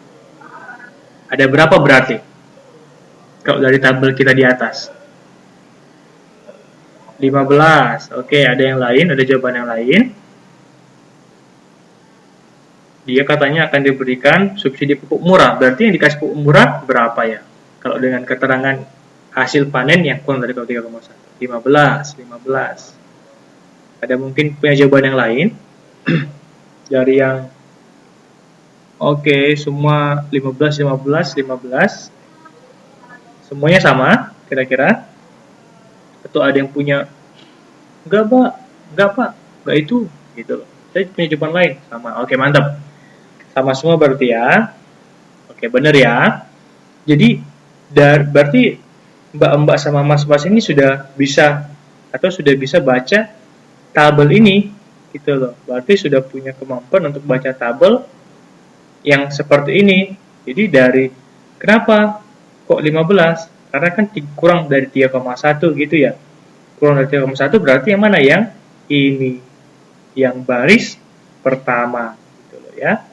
Ada berapa berarti? Kalau dari tabel kita di atas. 15. Oke, ada yang lain, ada jawaban yang lain. Dia katanya akan diberikan subsidi pupuk murah. Berarti yang dikasih pupuk murah berapa ya? Kalau dengan keterangan hasil panen yang kurang dari 3,1. 15. Ada mungkin punya jawaban yang lain? Dari yang oke, semua 15. Semuanya sama, kira-kira? Atau ada yang punya enggak pak, enggak itu gitu loh. Saya punya jawaban lain sama. Oke, mantap. Sama semua berarti ya. Oke, bener ya. Jadi, berarti mbak-mbak sama mas-mas ini sudah bisa atau sudah bisa baca tabel ini, gitu loh. Berarti sudah punya kemampuan untuk baca tabel yang seperti ini. Jadi kenapa kok 15? Karena kan kurang dari 3,1 gitu ya. Kurang dari 3,1 berarti yang mana? Yang ini. Yang baris pertama, gitu loh ya.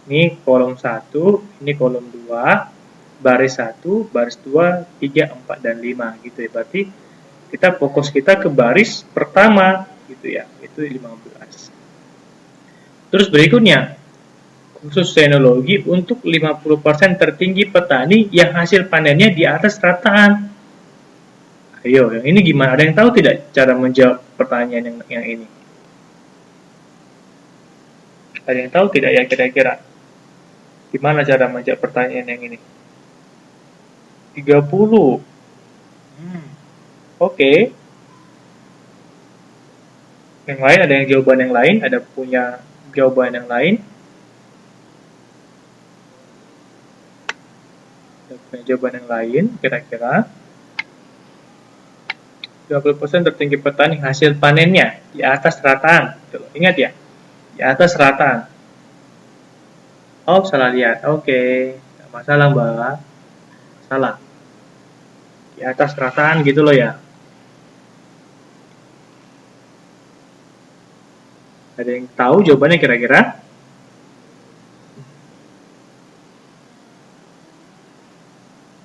Ini kolom 1, ini kolom 2, baris 1, baris 2, 3, 4, dan 5 gitu ya. Berarti kita fokus kita ke baris pertama gitu ya, itu 15. Terus berikutnya, khusus teknologi untuk 50% tertinggi petani yang hasil panennya di atas rataan. Ayo, yang ini gimana? Ada yang tahu tidak cara menjawab pertanyaan yang ini? Ada yang tahu tidak ya kira-kira? Gimana cara menjawab pertanyaan yang ini? 30. Oke. Yang lain, ada yang jawaban yang lain? Ada punya jawaban yang lain? Ada punya jawaban yang lain kira-kira? 20% tertinggi petani hasil panennya di atas rataan. Ingat ya, di atas rataan. Oh, salah lihat. Oke, nggak masalah mbak. Salah. Di atas rataan gitu loh ya. Ada yang tahu jawabannya kira-kira?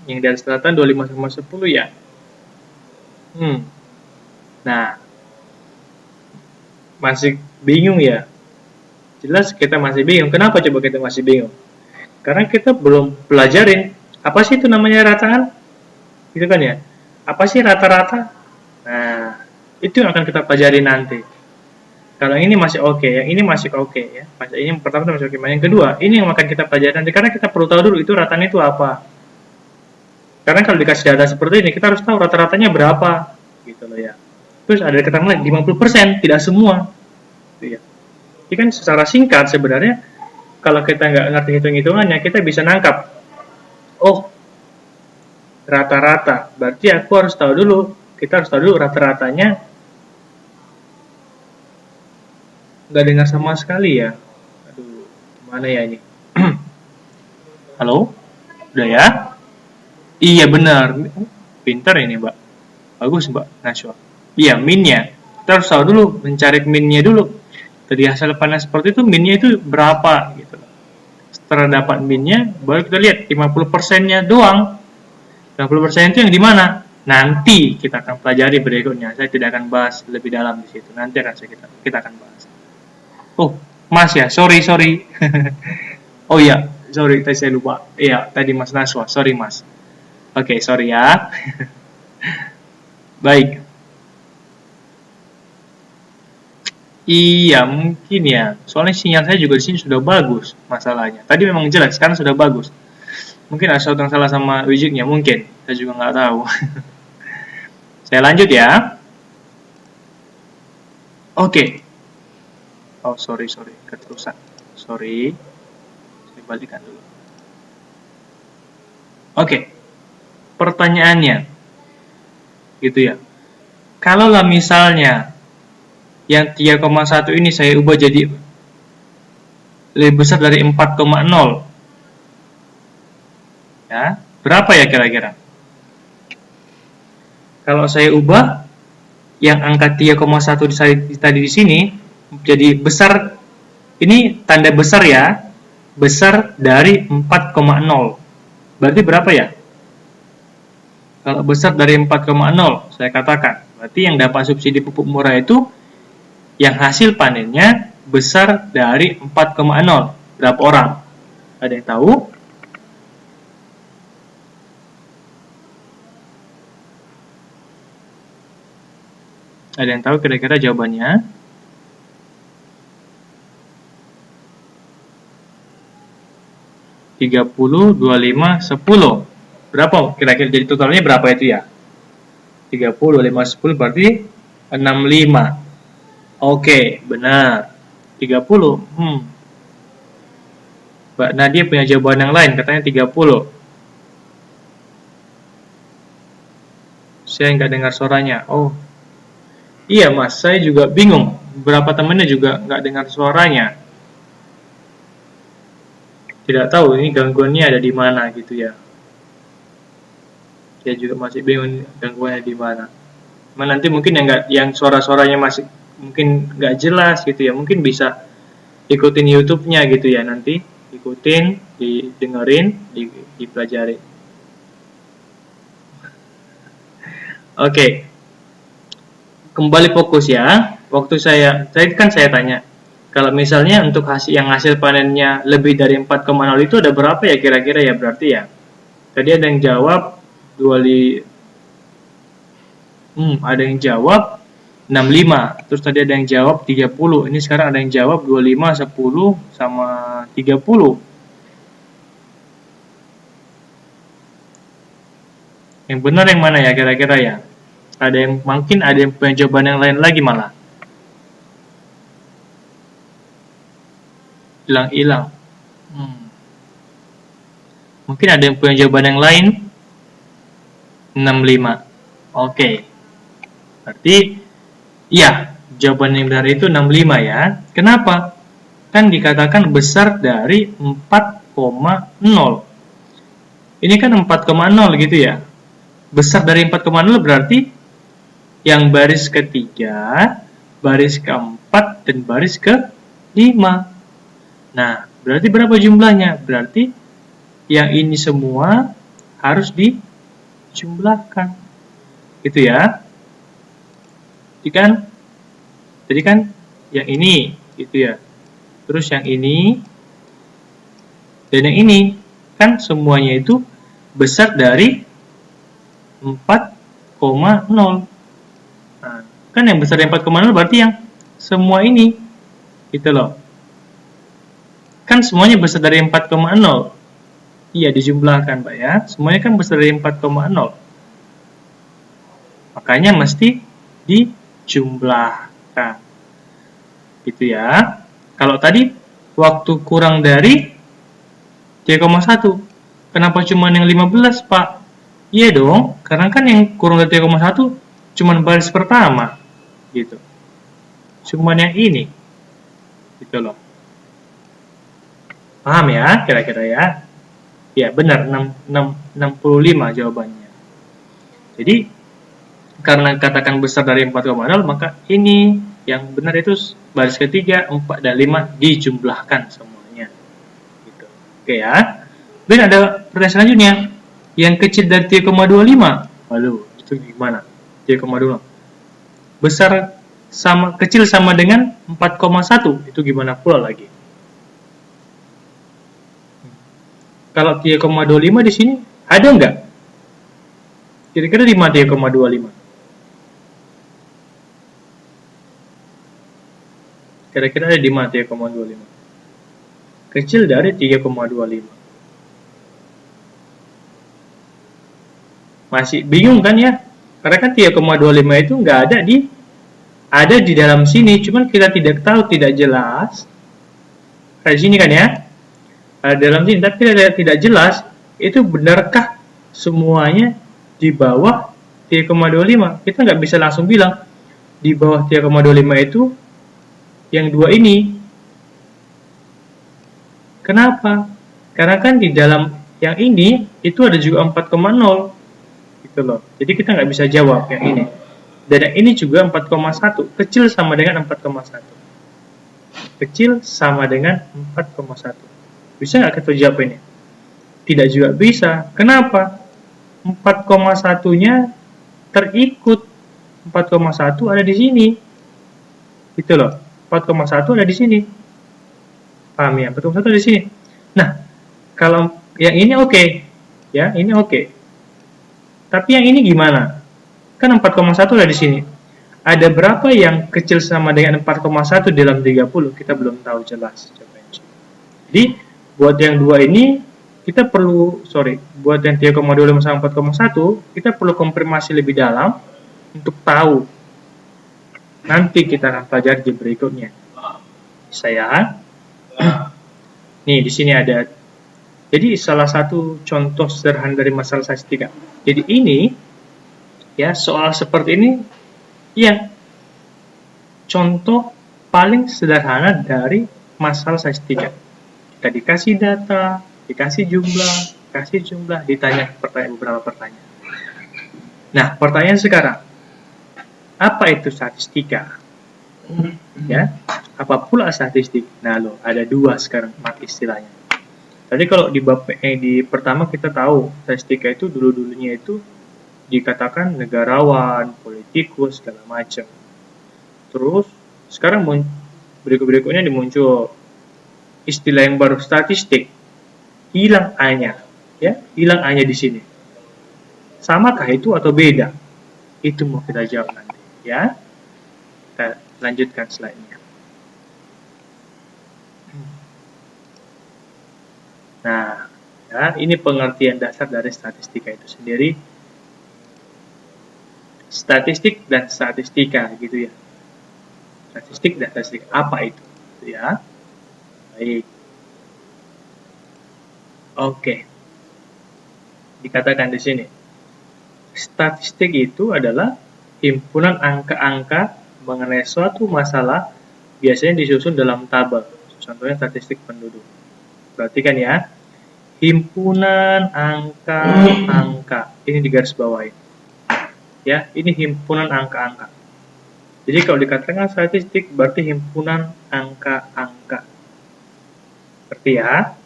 Yang di atas rataan 25,10 ya. Nah, masih bingung ya? Jelas kita masih bingung. Kenapa coba kita masih bingung? Karena kita belum pelajarin apa sih itu namanya rataan, gitu kan ya? Apa sih rata-rata? Nah, itu yang akan kita pelajari nanti. Kalau ini masih oke, yang ini masih oke ya. Ini pertama masih oke. Yang kedua, ini yang akan kita pelajari nanti karena kita perlu tahu dulu itu rataan itu apa. Karena kalau dikasih data seperti ini, kita harus tahu rata-ratanya berapa, gitu loh ya. Terus ada keterangan 50%, tidak semua. Gitu ya. Jadi kan secara singkat sebenarnya, kalau kita nggak ngerti hitung-hitungannya, kita bisa nangkap. Oh, rata-rata. Berarti aku harus tahu dulu, kita harus tahu dulu rata-ratanya. Nggak dengar sama sekali ya. Aduh, gimana ya ini? Halo? Udah ya? Iya benar, pintar ini mbak, bagus mbak Naswa. Iya minnya, kita harus tahu dulu, mencari minnya dulu. Tadi hasil panen seperti itu, minnya itu berapa gitu. Setelah dapat minnya, baru kita lihat 50%-nya doang. 50% itu yang di mana? Nanti kita akan pelajari berikutnya. Saya tidak akan bahas lebih dalam di situ. Nanti akan kita akan bahas. Oh, Mas ya, sorry. Oh iya, sorry, tadi saya lupa. Iya, tadi Mas Naswa, sorry Mas. Oke, sorry ya. Baik. Iya, mungkin ya. Soalnya sinyal saya juga di sini sudah bagus masalahnya. Tadi memang jelek, sekarang sudah bagus. Mungkin ada sesuatu yang salah sama widgetnya, mungkin. Saya juga nggak tahu. Saya lanjut ya. Oke. Oh, sorry. Keterusan. Sorry. Saya balikan dulu. Oke. Pertanyaannya gitu ya, kalaulah misalnya yang 3,1 ini saya ubah jadi lebih besar dari 4,0 ya, berapa ya kira-kira? Kalau saya ubah yang angka 3,1 tadi di sini jadi besar, ini tanda besar ya, besar dari 4,0 berarti berapa ya? Kalau besar dari 4,0, saya katakan, berarti yang dapat subsidi pupuk murah itu yang hasil panennya besar dari 4,0. Berapa orang? Ada yang tahu? Ada yang tahu kira-kira jawabannya? (30, 25, 10). Berapa kira-kira, jadi totalnya berapa itu ya? 30, 25, 10 berarti 65. Oke, benar. 30. Mbak Nadia punya jawaban yang lain, katanya 30. Saya nggak dengar suaranya. Oh, iya Mas, saya juga bingung. Beberapa temannya juga nggak dengar suaranya. Tidak tahu ini gangguannya ada di mana gitu ya. Saya juga masih bingung gangguannya di mana. Nanti mungkin yang suara-suaranya masih mungkin nggak jelas gitu ya. Mungkin bisa ikutin YouTube-nya gitu ya nanti. Ikutin, didengerin, dipelajari. Oke. Kembali fokus ya. Tadi kan saya tanya, kalau misalnya untuk hasil panennya lebih dari 4,0 itu ada berapa ya kira-kira ya berarti ya? Tadi ada yang jawab ada yang jawab 65. Terus tadi ada yang jawab 30. Ini sekarang ada yang jawab 25, 10 sama 30. Yang benar yang mana ya kira-kira ya? Mungkin ada yang punya jawaban yang lain lagi malah. Hilang-hilang. Mungkin ada yang punya jawaban yang lain. 65. Oke. Berarti iya, jawaban yang benar itu 65 ya. Kenapa? Kan dikatakan besar dari 4,0. Ini kan 4,0 gitu ya. Besar dari 4,0 berarti yang baris ketiga, baris keempat, dan baris kelima. Nah, berarti berapa jumlahnya? Berarti yang ini semua harus dijumlahkan. Gitu ya. Jadi kan yang ini gitu ya. Terus yang ini dan yang ini kan semuanya itu besar dari 4,0. Nah, kan yang besar dari 4,0 berarti yang semua ini gitu loh. Kan semuanya besar dari 4,0. Iya, dijumlahkan, Pak ya. Semuanya kan besar dari 4,0. Makanya mesti dijumlahkan. Gitu ya. Kalau tadi waktu kurang dari 3,1. Kenapa cuma yang 15, Pak? Iya dong, karena kan yang kurang dari 3,1 cuma baris pertama. Gitu. Cuma yang ini. Gitu loh. Paham ya, kira-kira ya? Ya, benar, 65 jawabannya. Jadi, karena katakan besar dari 4,0, maka ini yang benar itu baris ketiga, 4 dan 5 dijumlahkan semuanya. Gitu. Oke ya. Dan ada pertanyaan selanjutnya. Yang kecil dari 3,25. Waduh, itu gimana? 3,25. Kecil sama dengan 4,1. Itu gimana pula lagi? Kalau 3,25 di sini ada nggak? Kira-kira di mana 3,25? Kira-kira ada di mana 3,25? Kecil dari 3,25. Masih bingung kan ya? Karena kan 3,25 itu nggak ada di dalam sini, cuman kita tidak tahu, tidak jelas. Kayak sini kan ya? Dalam sini, tapi tidak jelas itu benarkah semuanya di bawah 3,25. Kita nggak bisa langsung bilang di bawah 3,25 itu yang dua ini. Kenapa? Karena kan di dalam yang ini itu ada juga 4,0 gitu loh. Jadi kita nggak bisa jawab yang ini. Dan yang ini juga 4,1. Kecil sama dengan 4,1. Kecil sama dengan 4,1. Bisa nggak kita jawab ini? Tidak juga bisa. Kenapa? 4,1-nya terikut. 4,1 ada di sini. Gitu loh. 4,1 ada di sini. Paham ya? 4,1 ada di sini. Nah, kalau yang ini oke. Ya, ini oke. Tapi yang ini gimana? Kan 4,1 ada di sini. Ada berapa yang kecil sama dengan 4,1 dalam 30? Kita belum tahu jelas. Jadi, buat yang dua ini, buat yang 3,25 sama 4,1, kita perlu konfirmasi lebih dalam untuk tahu. Nanti kita akan pelajari di berikutnya. Nih, di sini ada. Jadi salah satu contoh sederhana dari masalah statistika. Jadi ini ya soal seperti ini ya contoh paling sederhana dari masalah statistika. Kita dikasih data, dikasih jumlah, ditanya beberapa pertanyaan. Nah, pertanyaan sekarang, apa itu statistika? Ya, apa pula statistik? Nah, loh, ada dua sekarang istilahnya. Tadi kalau di pertama kita tahu statistika itu dulunya itu dikatakan negarawan, politikus, segala macam. Terus sekarang berikutnya dimuncul istilah yang baru, statistik. Hilang A-nya, ya, hilang A-nya di sini. Samakah itu atau beda? Itu mau kita jawab nanti, ya. Kita lanjutkan slide-nya. Nah, ya, ini pengertian dasar dari statistika itu sendiri. Statistik dan statistika, gitu ya. Statistik dan statistika, apa itu? Ya, baik. Oke. Dikatakan di sini, statistik itu adalah himpunan angka-angka mengenai suatu masalah, biasanya disusun dalam tabel. Contohnya statistik penduduk. Perhatikan ya, himpunan angka-angka. Ini di garis bawahi. Ya, ini himpunan angka-angka. Jadi kalau dikatakan statistik berarti himpunan angka-angka. Seperti ya,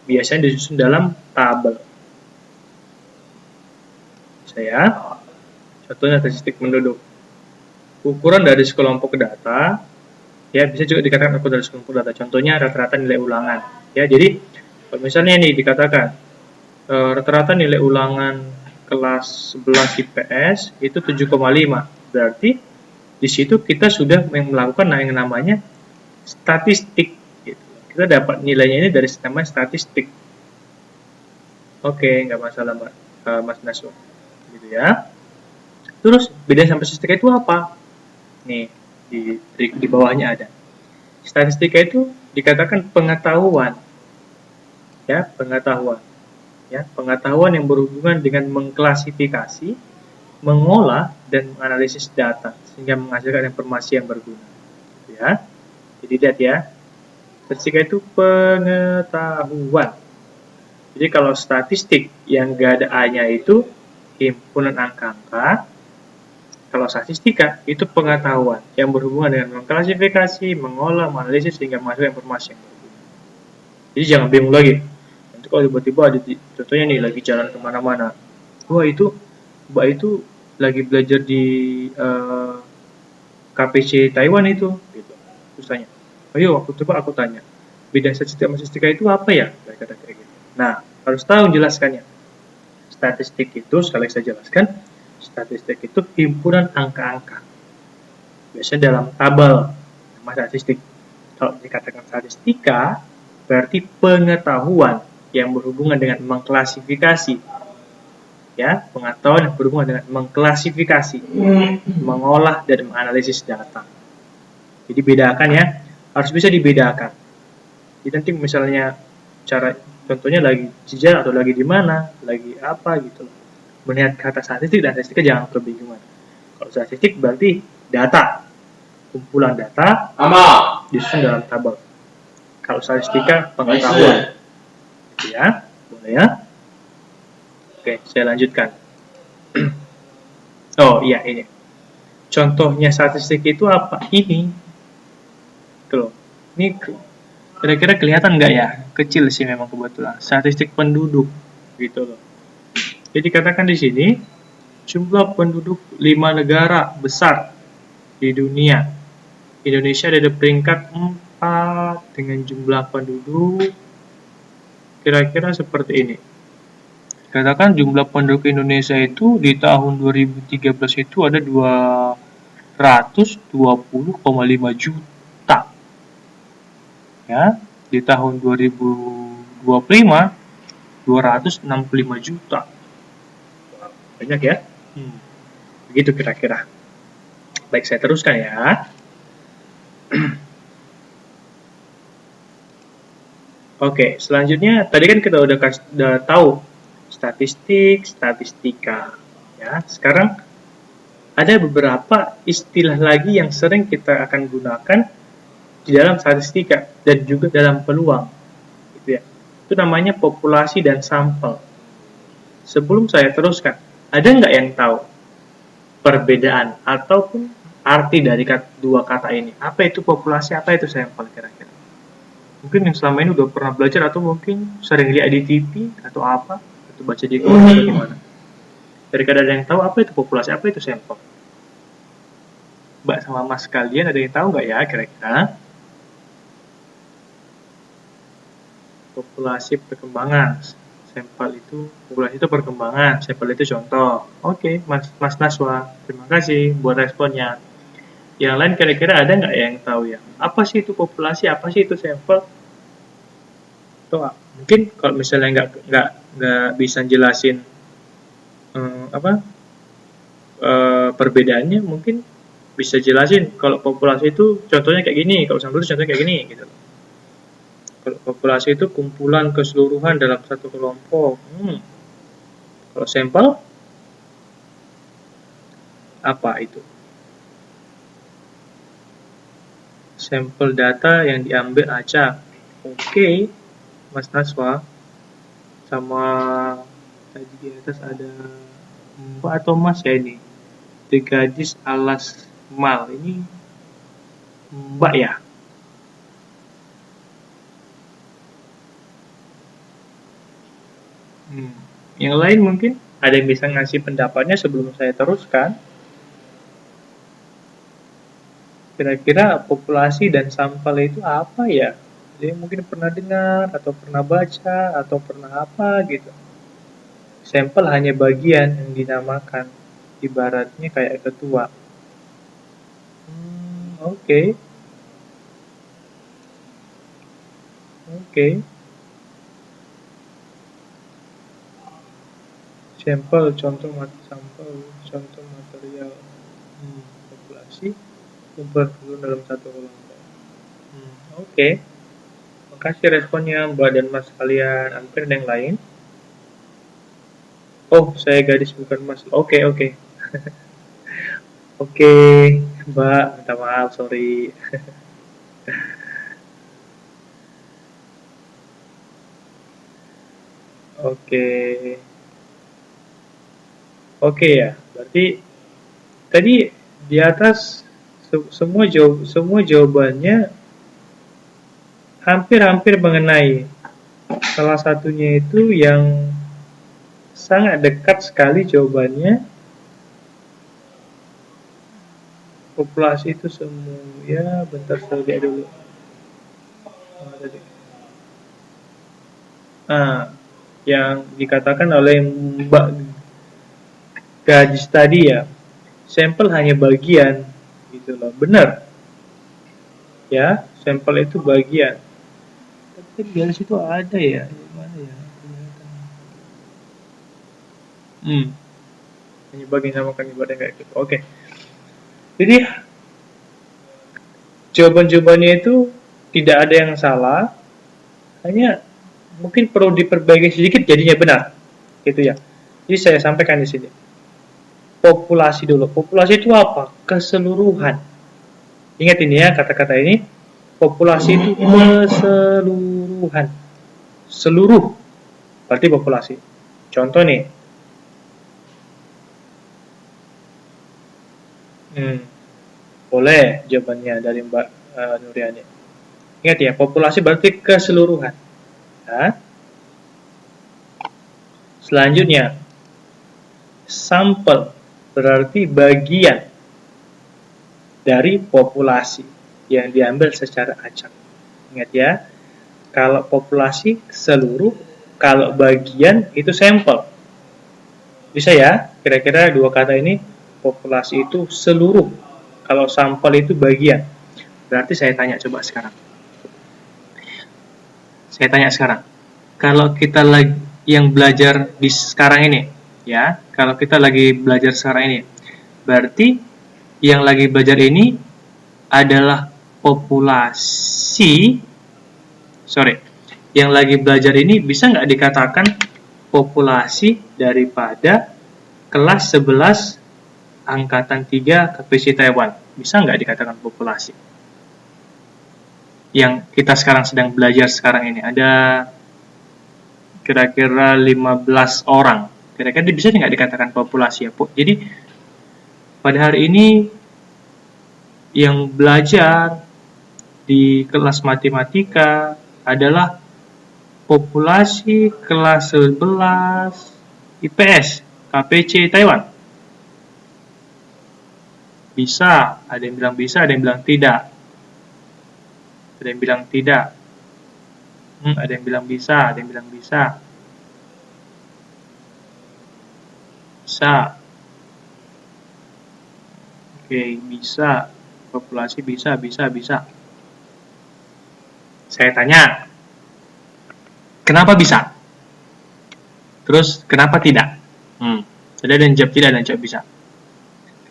biasanya disusun dalam tabel. Contohnya statistik penduduk. Ukuran dari sekelompok data, ya bisa juga dikatakan ukuran dari sekelompok data. Contohnya rata-rata nilai ulangan. Ya, jadi kalau misalnya ini dikatakan rata-rata nilai ulangan kelas 11 IPS itu 7,5. Berarti di situ kita sudah melakukan yang namanya statistik. Gitu. Kita dapat nilainya ini dari namanya statistik. Oke, nggak masalah Mas Naswa. Gitu ya. Terus beda sama statistika itu apa? Nih, di bawahnya ada. Statistika itu dikatakan pengetahuan. Ya, pengetahuan. Ya, pengetahuan yang berhubungan dengan mengklasifikasi, mengolah dan menganalisis data sehingga menghasilkan informasi yang berguna. Ya. Jadi lihat ya. Statistika itu pengetahuan. Jadi kalau statistik yang gak ada A-nya itu himpunan angka-angka. Kalau statistika itu pengetahuan yang berhubungan dengan mengklasifikasi, mengolah, menganalisis sehingga menghasilkan informasi yang berguna. Jadi jangan bingung lagi. Nanti kalau tiba-tiba ada contohnya nih lagi jalan kemana-mana, wah itu Mbak itu lagi belajar di KPC Taiwan itu, gitu. Terus tanya, ayo aku tanya, beda statistika sama statistika itu apa ya? Kata kayak gitu. Nah, harus tahu menjelaskannya. Statistik itu sekali saya jelaskan. Statistik itu himpunan angka-angka. Biasanya dalam tabel nama statistik. Kalau dikatakan statistika, berarti pengetahuan yang berhubungan dengan mengklasifikasi. Ya, pengetahuan yang berhubungan dengan mengklasifikasi, mengolah dan menganalisis data. Jadi bedakan ya, harus bisa dibedakan. Jadi nanti misalnya contohnya lagi jajan atau lagi di mana, lagi apa gitu. Melihat kata statistik dan statistika jangan kebingungan. Kalau statistik berarti data, kumpulan data disusun dalam tabel. Kalau statistika pengetahuan, gitu ya, boleh ya. Oke, saya lanjutkan. Oh iya ini. Contohnya statistik itu apa? Ini, tuh. Ini kira-kira kelihatan nggak ya? Kecil sih memang kebetulan. Statistik penduduk, gitu loh. Jadi katakan di sini jumlah penduduk 5 negara besar di dunia. Indonesia ada di peringkat 4 dengan jumlah penduduk kira-kira seperti ini. Katakan jumlah penduduk Indonesia itu di tahun 2013 itu ada 220,5 juta. Ya, di tahun 2025 265 juta. Banyak ya? Begitu kira-kira. Baik, saya teruskan ya. Oke, selanjutnya tadi kan kita udah tahu statistik, statistika. Ya, sekarang ada beberapa istilah lagi yang sering kita akan gunakan di dalam statistika dan juga dalam peluang, gitu ya. Itu namanya populasi dan sampel. Sebelum saya teruskan, ada nggak yang tahu perbedaan ataupun arti dari dua kata ini? Apa itu populasi, apa itu sampel kira-kira? Mungkin yang selama ini udah pernah belajar atau mungkin sering lihat di TV atau apa, atau baca di Google atau gimana. Daripada ada yang tahu apa itu populasi, apa itu sampel. Mbak sama Mas kalian ada yang tahu nggak ya kira-kira? Populasi perkembangan. Sampel itu, populasi itu perkembangan, sampel itu contoh. Oke, Mas Naswa, terima kasih buat responnya. Yang lain kira-kira ada nggak yang tahu ya? Apa sih itu populasi, apa sih itu sampel? Tuh, mungkin kalau misalnya nggak bisa jelasin perbedaannya, mungkin bisa jelasin kalau populasi itu contohnya kayak gini, kalau sampel itu contohnya kayak gini gitu. Kalau populasi itu kumpulan keseluruhan dalam satu kelompok. Kalau sampel apa itu? Sampel data yang diambil acak. Oke, Mas Naswa. Sama tadi di atas ada Mbak atau Mas ya ini. The gadis alas mal. Ini Mbak ya? Yang lain mungkin ada yang bisa ngasih pendapatnya sebelum saya teruskan. Kira-kira populasi dan sampel itu apa ya? Jadi mungkin pernah dengar atau pernah baca atau pernah apa gitu. Sampel hanya bagian yang dinamakan, ibaratnya kayak ketua. Oke. Sampel, contoh material populasi kumpul dalam satu kelompok. Oke. Makasih responnya Mbak dan Mas kalian. Mungkin ada yang lain? Oh, saya gadis bukan Mas. Oke. Oke, Mbak, minta maaf, sorry. Oke ya, berarti tadi di atas semua jawabannya hampir mengenai salah satunya itu yang sangat dekat sekali jawabannya. Populasi itu semua ya, bentar saya lihat dulu. Yang dikatakan oleh Mbak Gadis tadi ya, sampel hanya bagian gitu loh, benar ya, sampel itu bagian. Tapi di situ ada ya, gimana ya? Hanya bagian sama kan ibaratnya kayak gitu. Oke. Jadi jawabannya itu tidak ada yang salah, hanya mungkin perlu diperbaiki sedikit jadinya benar, gitu ya. Jadi saya sampaikan di sini. Populasi dulu. Populasi itu apa? Keseluruhan. Ingat ini ya kata-kata ini. Populasi itu keseluruhan. Seluruh. Berarti populasi. Contoh nih. Boleh jawabannya dari Mbak Nuriani. Ingat ya, populasi berarti keseluruhan. Nah, selanjutnya, sampel berarti bagian dari populasi yang diambil secara acak. Ingat ya, kalau populasi seluruh, kalau bagian itu sampel. Bisa ya, kira-kira dua kata ini, populasi itu seluruh, kalau sampel itu bagian. Berarti saya tanya coba sekarang. Kalau kita lagi yang belajar di sekarang ini, ya, kalau kita lagi belajar sekarang ini, berarti yang lagi belajar ini adalah yang lagi belajar ini bisa nggak dikatakan populasi daripada kelas 11 angkatan 3 KPC Taiwan? Bisa nggak dikatakan populasi? Yang kita sekarang sedang belajar sekarang ini ada kira-kira 15 orang. Kira-kira bisa nggak dikatakan populasi ya, Po? Jadi pada hari ini yang belajar di kelas matematika adalah populasi kelas 11 IPS KPC Taiwan. Bisa, ada yang bilang bisa, ada yang bilang tidak. Ada yang bilang tidak. Ada yang bilang bisa, ada yang bilang bisa. Bisa. Oke, bisa. Populasi bisa. Saya tanya, kenapa bisa? Terus, kenapa tidak? Ada yang jawab tidak, dan jawab bisa.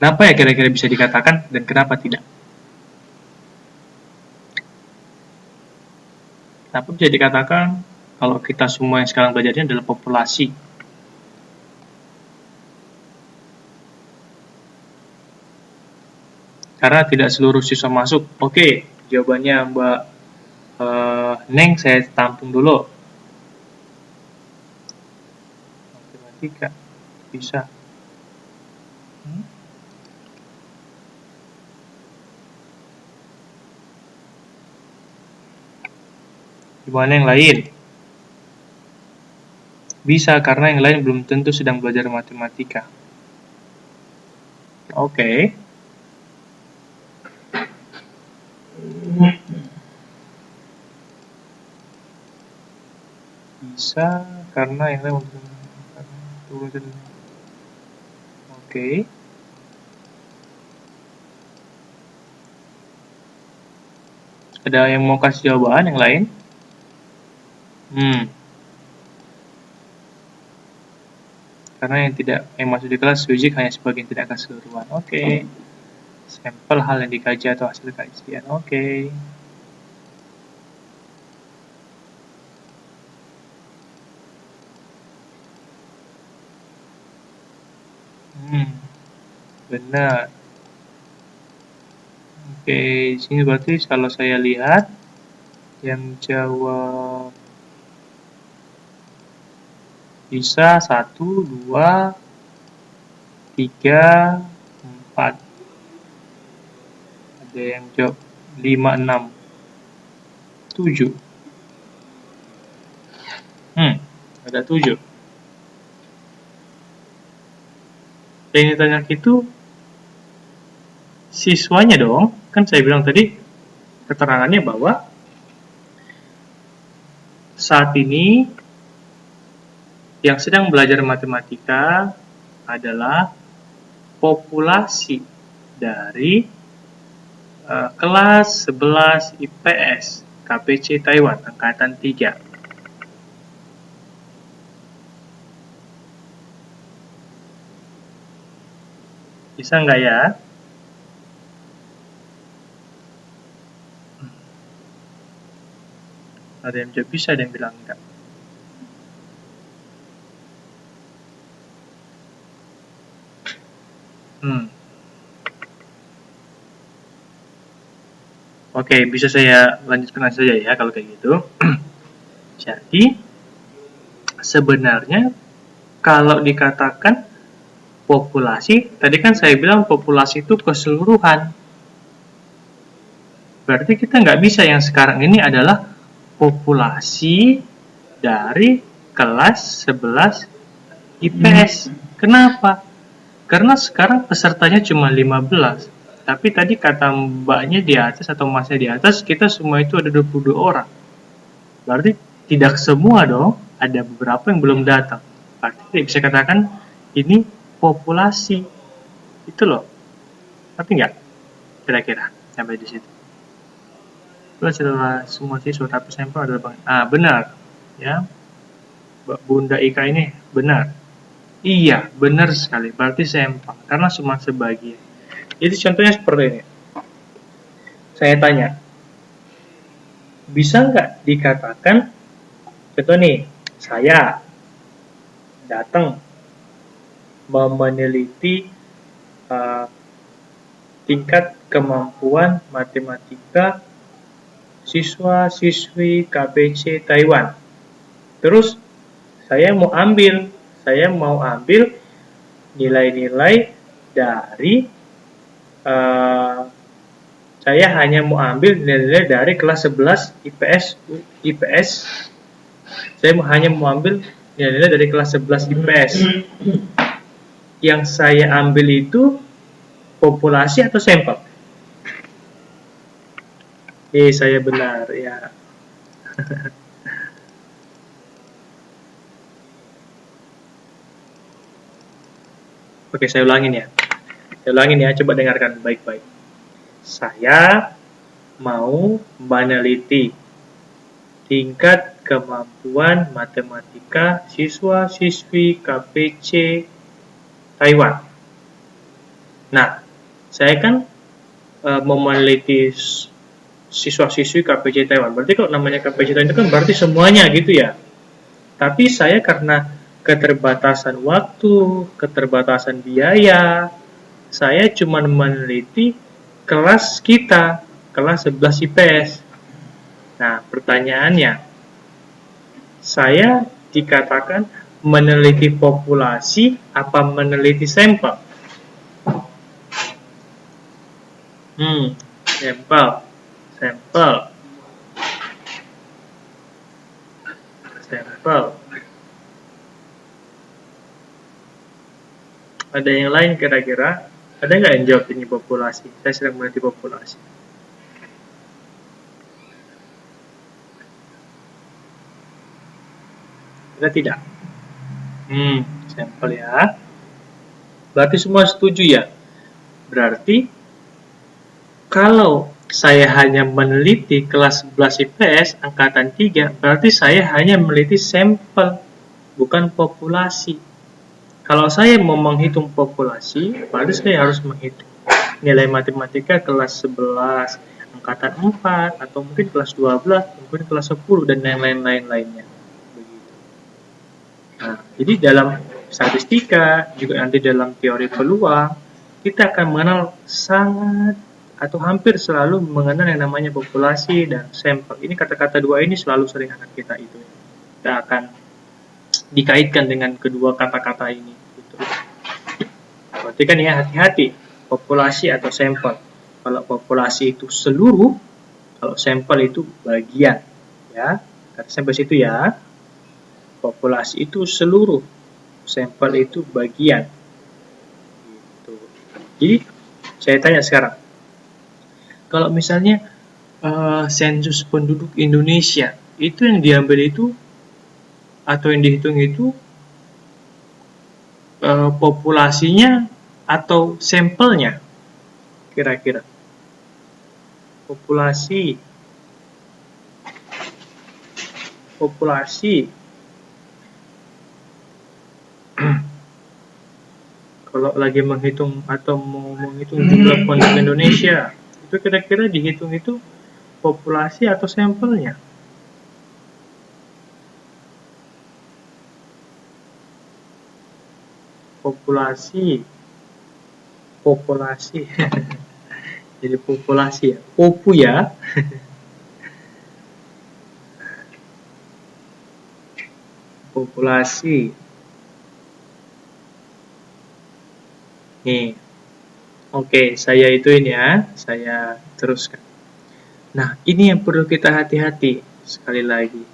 Kenapa ya kira-kira bisa dikatakan, dan kenapa tidak? Kenapa bisa dikatakan kalau kita semua yang sekarang belajarnya adalah populasi? Karena tidak seluruh siswa masuk. Oke, jawabannya Mbak Neng saya tampung dulu. Matematika bisa. Gimana yang lain? Bisa, karena yang lain belum tentu sedang belajar matematika. Oke. Bisa, karena yang lain belum tentu. Oke. Ada yang mau kasih jawaban yang lain? Karena yang masuk di kelas fisik hanya sebagian, tidak keseluruhan. Oke. Sampel hal yang dikaji atau hasil kajian. Oke. Benar. Oke, di sini berarti kalau saya lihat yang jawab bisa 1, 2, 3, 4. Ada yang jawab 5, 6, 7. Ada 7. Yang ditanya itu siswanya dong. Kan saya bilang tadi keterangannya bahwa saat ini yang sedang belajar matematika adalah populasi dari kelas 11 IPS KPC Taiwan angkatan 3. Bisa nggak ya? Ada yang jawab bisa, ada yang bilang enggak. Oke, bisa saya lanjutkan saja ya kalau kayak gitu. Jadi, sebenarnya kalau dikatakan populasi, tadi kan saya bilang populasi itu keseluruhan. Berarti kita nggak bisa yang sekarang ini adalah populasi dari kelas 11 IPS. Kenapa? Karena sekarang pesertanya cuma 15. Tapi tadi kata mbaknya di atas atau masnya di atas, kita semua itu ada 22 orang. Berarti tidak semua dong, ada beberapa yang belum datang. Berarti bisa katakan ini populasi. Itu loh. Tapi nggak? Kira-kira sampai di situ. Setelah semua siswa tapi sampel adalah benar ya, Bunda Ika ini benar. Iya, benar sekali, berarti sampel karena cuma sebagian. Jadi contohnya seperti ini, saya tanya, bisa nggak dikatakan Contoh nih, saya datang meneliti tingkat kemampuan matematika siswa-siswi KBC Taiwan. Terus saya mau ambil nilai-nilai dari saya hanya mau ambil nilai-nilai dari kelas 11 IPS. Saya hanya mau ambil nilai-nilai dari kelas 11 IPS. Yang saya ambil itu populasi atau sampel? Saya benar ya. Oke, saya ulangin ya. Coba dengarkan baik-baik. Saya mau meneliti tingkat kemampuan matematika siswa-siswi KBC Taiwan. Nah, saya kan mau meneliti siswa-siswi KBC Taiwan. Berarti kalau namanya KBC Taiwan itu kan berarti semuanya gitu ya. Tapi saya karena keterbatasan waktu, keterbatasan biaya, saya cuma meneliti kelas kita, kelas 11 IPS. Nah, pertanyaannya, saya dikatakan meneliti populasi apa meneliti sampel? Sampel. Ada yang lain kira-kira? Ada nggak yang jawab ini populasi? Saya sedang meneliti populasi. Ada tidak? Sampel ya. Berarti semua setuju ya? Berarti kalau saya hanya meneliti kelas 11 IPS angkatan 3, berarti saya hanya meneliti sampel, bukan populasi. Kalau saya mau menghitung populasi, berarti saya harus menghitung nilai matematika kelas 11, angkatan 4, atau mungkin kelas 12, mungkin kelas 10, dan lain-lainnya. Nah, jadi dalam statistika, juga nanti dalam teori peluang, kita akan mengenal sangat atau hampir selalu mengenal yang namanya populasi dan sampel. Ini kata-kata dua ini selalu sering akan kita itu. Kita akan dikaitkan dengan kedua kata-kata ini. Gitu. Berarti kan ya hati-hati, populasi atau sampel. Kalau populasi itu seluruh, kalau sampel itu bagian. Ya, kata sampai situ ya. Populasi itu seluruh, sampel itu bagian. Gitu. Jadi saya tanya sekarang, kalau misalnya sensus penduduk Indonesia itu yang diambil itu atau yang dihitung itu populasinya atau sampelnya, kira-kira populasi kalau lagi menghitung atau mau menghitung jumlah penduduk Indonesia, itu kira-kira dihitung itu populasi atau sampelnya? Populasi jadi populasi ya, popu ya. Populasi nih. Oke, saya ituin ya, saya teruskan. Nah, ini yang perlu kita hati-hati sekali lagi.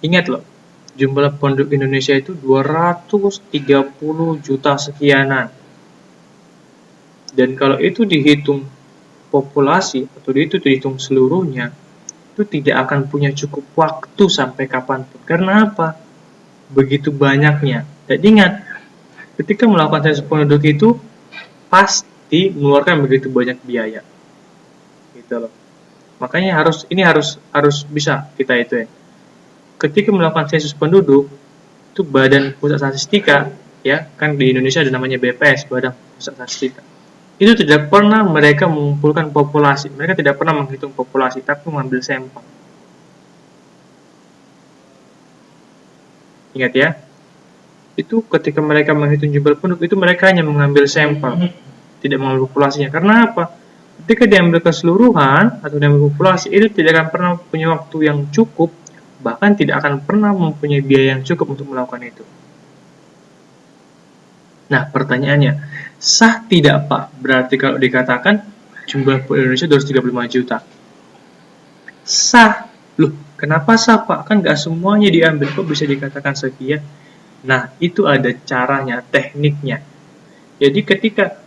Ingat loh, jumlah penduduk Indonesia itu 230 juta sekianan. Dan kalau itu dihitung populasi atau itu dihitung seluruhnya, itu tidak akan punya cukup waktu sampai kapanpun. Karena apa? Begitu banyaknya. Dan ingat, ketika melakukan sensus penduduk itu pasti mengeluarkan begitu banyak biaya. Gitu loh. Makanya harus bisa kita itu ya. Ketika melakukan sensus penduduk, itu Badan Pusat Statistika, ya kan di Indonesia ada namanya BPS, Badan Pusat Statistika. Itu tidak pernah mereka mengumpulkan populasi, mereka tidak pernah menghitung populasi, tapi mengambil sampel. Ingat ya, itu ketika mereka menghitung jumlah penduduk itu mereka hanya mengambil sampel, tidak mengambil populasinya. Karena apa? Ketika diambil keseluruhan atau diambil populasi, itu tidak akan pernah punya waktu yang cukup, bahkan tidak akan pernah mempunyai biaya yang cukup untuk melakukan itu. Nah, pertanyaannya, sah tidak Pak? Berarti kalau dikatakan jumlah penduduk Indonesia 235 juta. Sah. Loh, kenapa sah Pak? Kan nggak semuanya diambil, kok bisa dikatakan sekian? Nah, itu ada caranya, tekniknya. Jadi ketika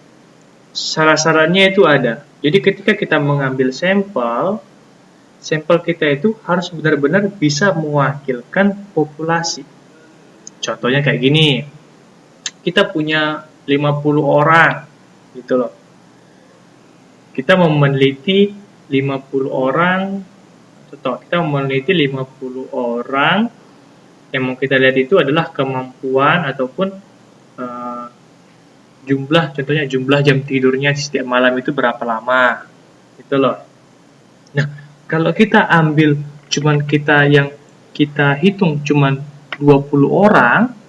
syarat-syaratnya itu ada. Jadi ketika kita mengambil sampel kita itu harus benar-benar bisa mewakilkan populasi. Contohnya kayak gini. Kita punya 50 orang gitu loh. Kita mau meneliti 50 orang atau kita mau meneliti 50 orang yang mau kita lihat itu adalah kemampuan ataupun contohnya jumlah jam tidurnya setiap malam itu berapa lama gitu loh. Nah, kalau kita ambil kita hitung cuman 20 orang,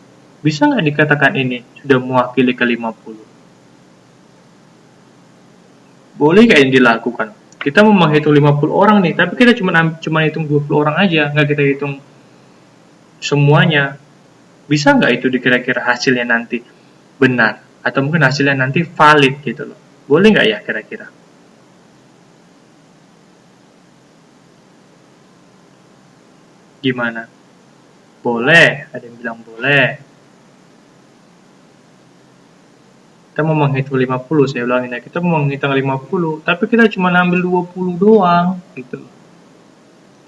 bisa nggak dikatakan ini sudah mewakili ke 50? Boleh nggak ini dilakukan? Kita mau menghitung 50 orang nih, tapi kita cuma hitung 20 orang aja, nggak kita hitung semuanya. Bisa nggak itu kira-kira hasilnya nanti benar? Atau mungkin hasilnya nanti valid gitu loh. Boleh nggak ya kira-kira? Gimana? Boleh, ada yang bilang boleh. Kita mau menghitung 50, saya ulangin ya. Kita mau menghitung 50, tapi kita cuma ambil 20 doang gitu.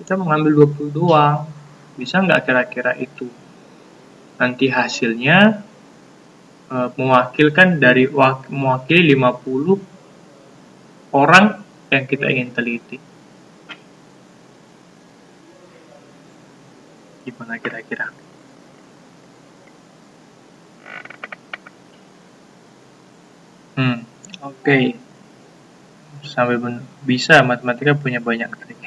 Kita mau ngambil 20 doang. Bisa nggak kira-kira itu nanti hasilnya mewakili 50 orang yang kita ingin teliti? Gimana kira-kira? Oke. Sampai bisa, matematika punya banyak trik.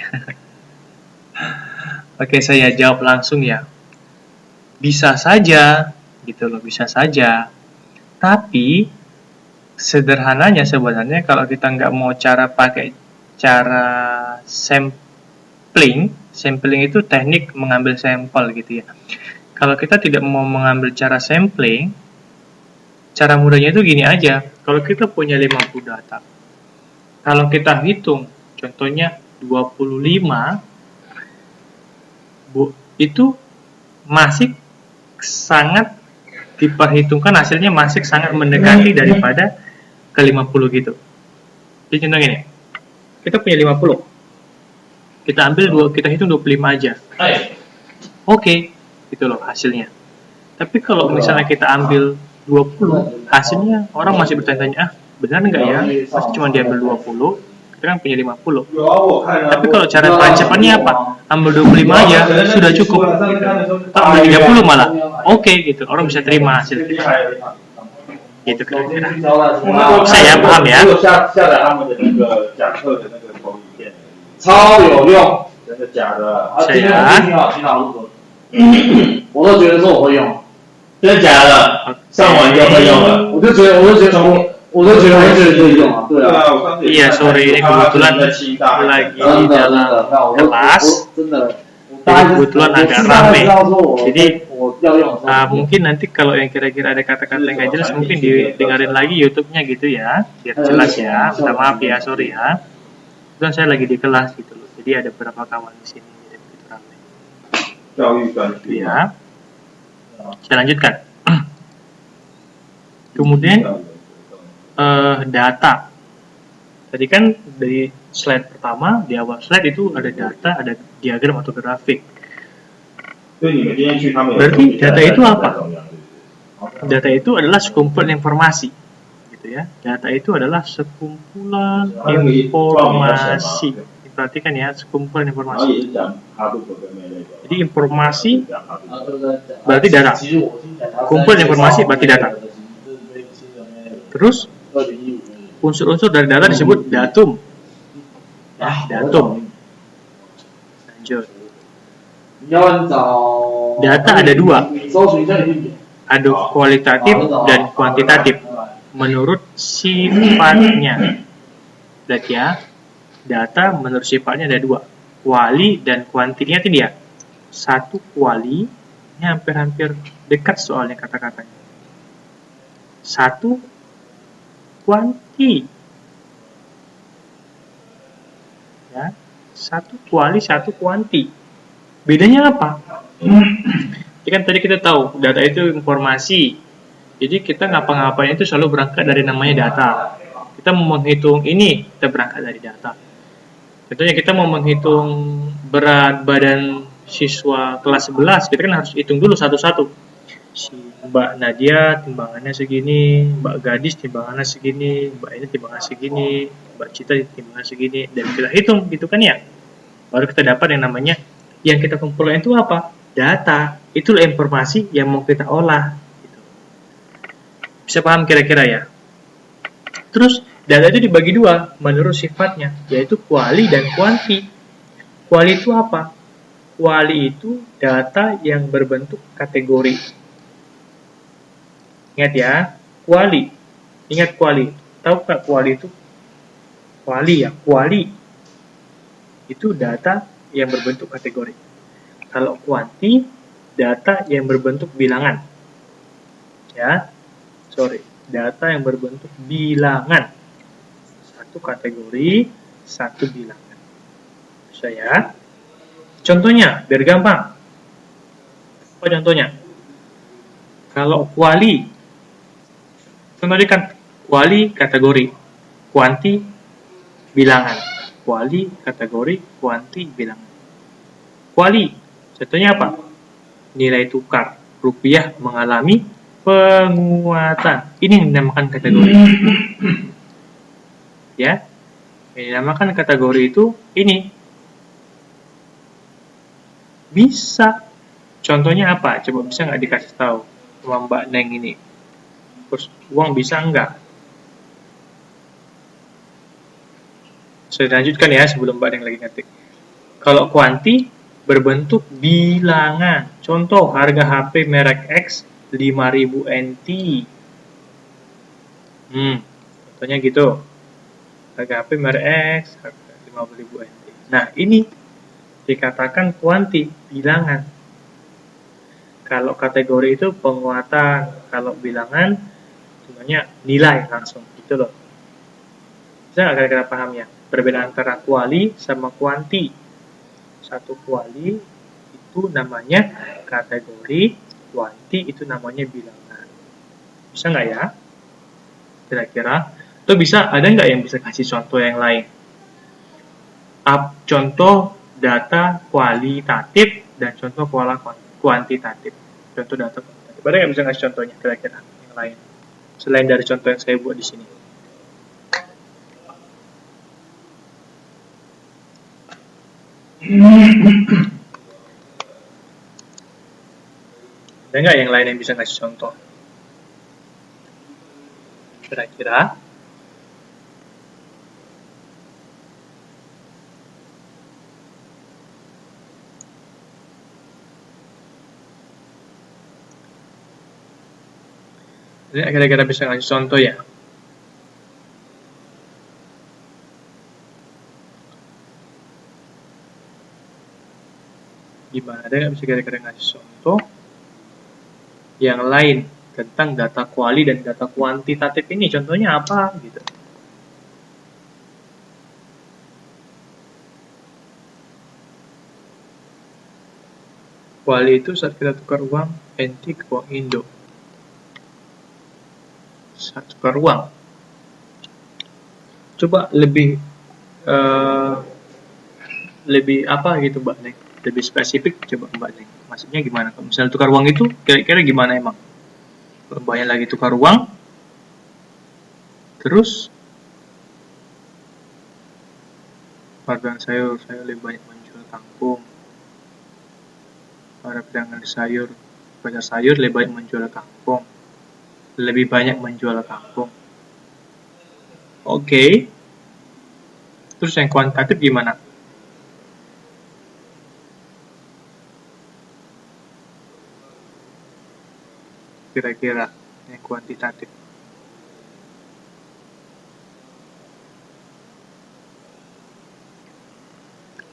Oke, saya jawab langsung ya. Bisa saja, gitu loh, bisa saja. Tapi sederhananya sebenarnya kalau kita nggak mau pakai cara sampling itu teknik mengambil sampel gitu ya. Kalau kita tidak mau mengambil cara sampling, cara mudahnya itu gini aja. Kalau kita punya 50 data, kalau kita hitung, contohnya 25, itu masih sangat diperhitungkan hasilnya masih sangat mendekati daripada ke 50 gitu. Jadi contoh gini, kita punya 50, kita hitung 25 aja. Oke, gitu loh hasilnya. Tapi kalau misalnya kita ambil 20, hasilnya orang masih bertanya-tanya, benar nggak ya? Masih cuma diambil 20, kita kan punya 50. Tapi kalau cara perancapannya apa? Ambil 25 aja, sudah cukup. Atau ambil 30 malah. Oke, gitu. Orang bisa terima hasil kita. Gitu kira-kira. Saya paham ya.真的假的？上完就会用了。我就觉得可以用啊，对啊。Iya, sore ini kebetulan lagi di dalam kelas. Kebetulan agak ramai. Jadi mungkin nanti kalau yang kira-kira ada kata-kata yang nggak jelas mungkin didengarin lagi YouTube-nya gitu ya, biar jelas ya. Minta maaf ya, sorry ya. Kebetulan saya lagi di kelas gitu loh. Jadi ada beberapa kawan di sini jadi begitu ramai. Ya. Saya lanjutkan. Kemudian data. Tadi kan dari slide pertama, di awal slide itu ada data, ada diagram atau grafik. Berarti data itu apa? Data itu adalah sekumpulan informasi, gitu ya. Data itu adalah sekumpulan informasi. Perhatikan ya, sekumpulan informasi. Jadi informasi berarti data. Kumpulan informasi berarti data. Terus unsur-unsur dari data disebut datum. Ya, datum. Lanjut. Data ada dua, 搜寻一下你就 ada kualitatif dan kuantitatif menurut sifatnya. Lihat ya, data menurut sifatnya ada dua, kuali dan kuantinya itu dia. Satu kuali, ini hampir-hampir dekat soalnya kata-katanya. Satu kuanti. Ya, satu kuali, satu kuanti. Bedanya apa? Jadi kan tadi kita tahu data itu informasi. Jadi kita ngapa-ngapain itu selalu berangkat dari namanya data. Kita mau menghitung ini, kita berangkat dari data. Contohnya kita mau menghitung berat badan siswa kelas 11, kita kan harus hitung dulu satu-satu. Si Mbak Nadia timbangannya segini, Mbak Gadis timbangannya segini, Mbak ini timbangannya segini, Mbak Cita timbangannya segini, dan kita hitung gitu kan ya. Baru kita dapat yang namanya, yang kita kumpulkan itu apa? Data. Itulah informasi yang mau kita olah. Bisa paham kira-kira ya? Terus data itu dibagi dua menurut sifatnya, yaitu kuali dan kuanti. Kuali itu apa? Kuali itu data yang berbentuk kategori. Ingat ya, kuali. Ingat kuali. Tahu nggak kuali itu? Kuali ya, kuali. Itu data yang berbentuk kategori. Kalau kuanti, data yang berbentuk bilangan. Ya, data yang berbentuk bilangan. Satu kategori, satu bilangan. Bisa ya? Contohnya, biar gampang. Apa contohnya? Kalau kuali, contohnya kan kuali kategori, kuanti bilangan. Kuali kategori, kuanti bilangan. Kuali, contohnya apa? Nilai tukar rupiah mengalami penguatan. Ini yang dinamakan kategori. Ya, yang dinamakan kategori itu ini. Bisa. Contohnya apa? Coba bisa nggak dikasih tahu sama Mbak Neng ini? Terus uang bisa nggak? Saya lanjutkan ya sebelum Mbak Neng lagi ngetik. Kalau kuanti berbentuk bilangan. Contoh harga HP merek X 5.000 NT. Contohnya gitu. Harga HP merek X 50.000 NT. Nah, ini dikatakan kuanti, bilangan. Kalau kategori itu penguatan, kalau bilangan sebenarnya nilai langsung gitu loh. Bisa nggak kira-kira paham ya? Perbedaan antara kuali sama kuanti. Satu kuali itu namanya kategori, kuanti itu namanya bilangan. Bisa nggak ya? Kira-kira? Atau bisa, ada nggak yang bisa kasih contoh yang lain? Contoh data kualitatif dan contoh kuantitatif. Contoh data kuantitatif. Ada nggak bisa ngasih contohnya kira-kira yang lain? Selain dari contoh yang saya buat di sini. Ada nggak yang lain yang bisa ngasih contoh? Kira-kira? Ini kira-kira bisa ngasih contoh ya? Gimana? Ada nggak bisa kira-kira ngasih contoh yang lain tentang data kuali dan data kuantitatif ini? Contohnya apa? Gitu. Kuali itu saat kita tukar uang NT ke uang Indo. Saat tukar uang. Coba lebih apa gitu Mbak Neng? Lebih spesifik coba Mbak Neng. Maksudnya gimana? Kalau misalnya tukar uang itu kira-kira gimana emang? Mbaknya lagi tukar uang, terus pedagang sayur lebih banyak menjual kangkung. Para pedagang sayur lebih banyak menjual kangkung. Lebih banyak menjual kangkung. Oke. Terus yang kuantitatif gimana? kira-kira yang kuantitatif?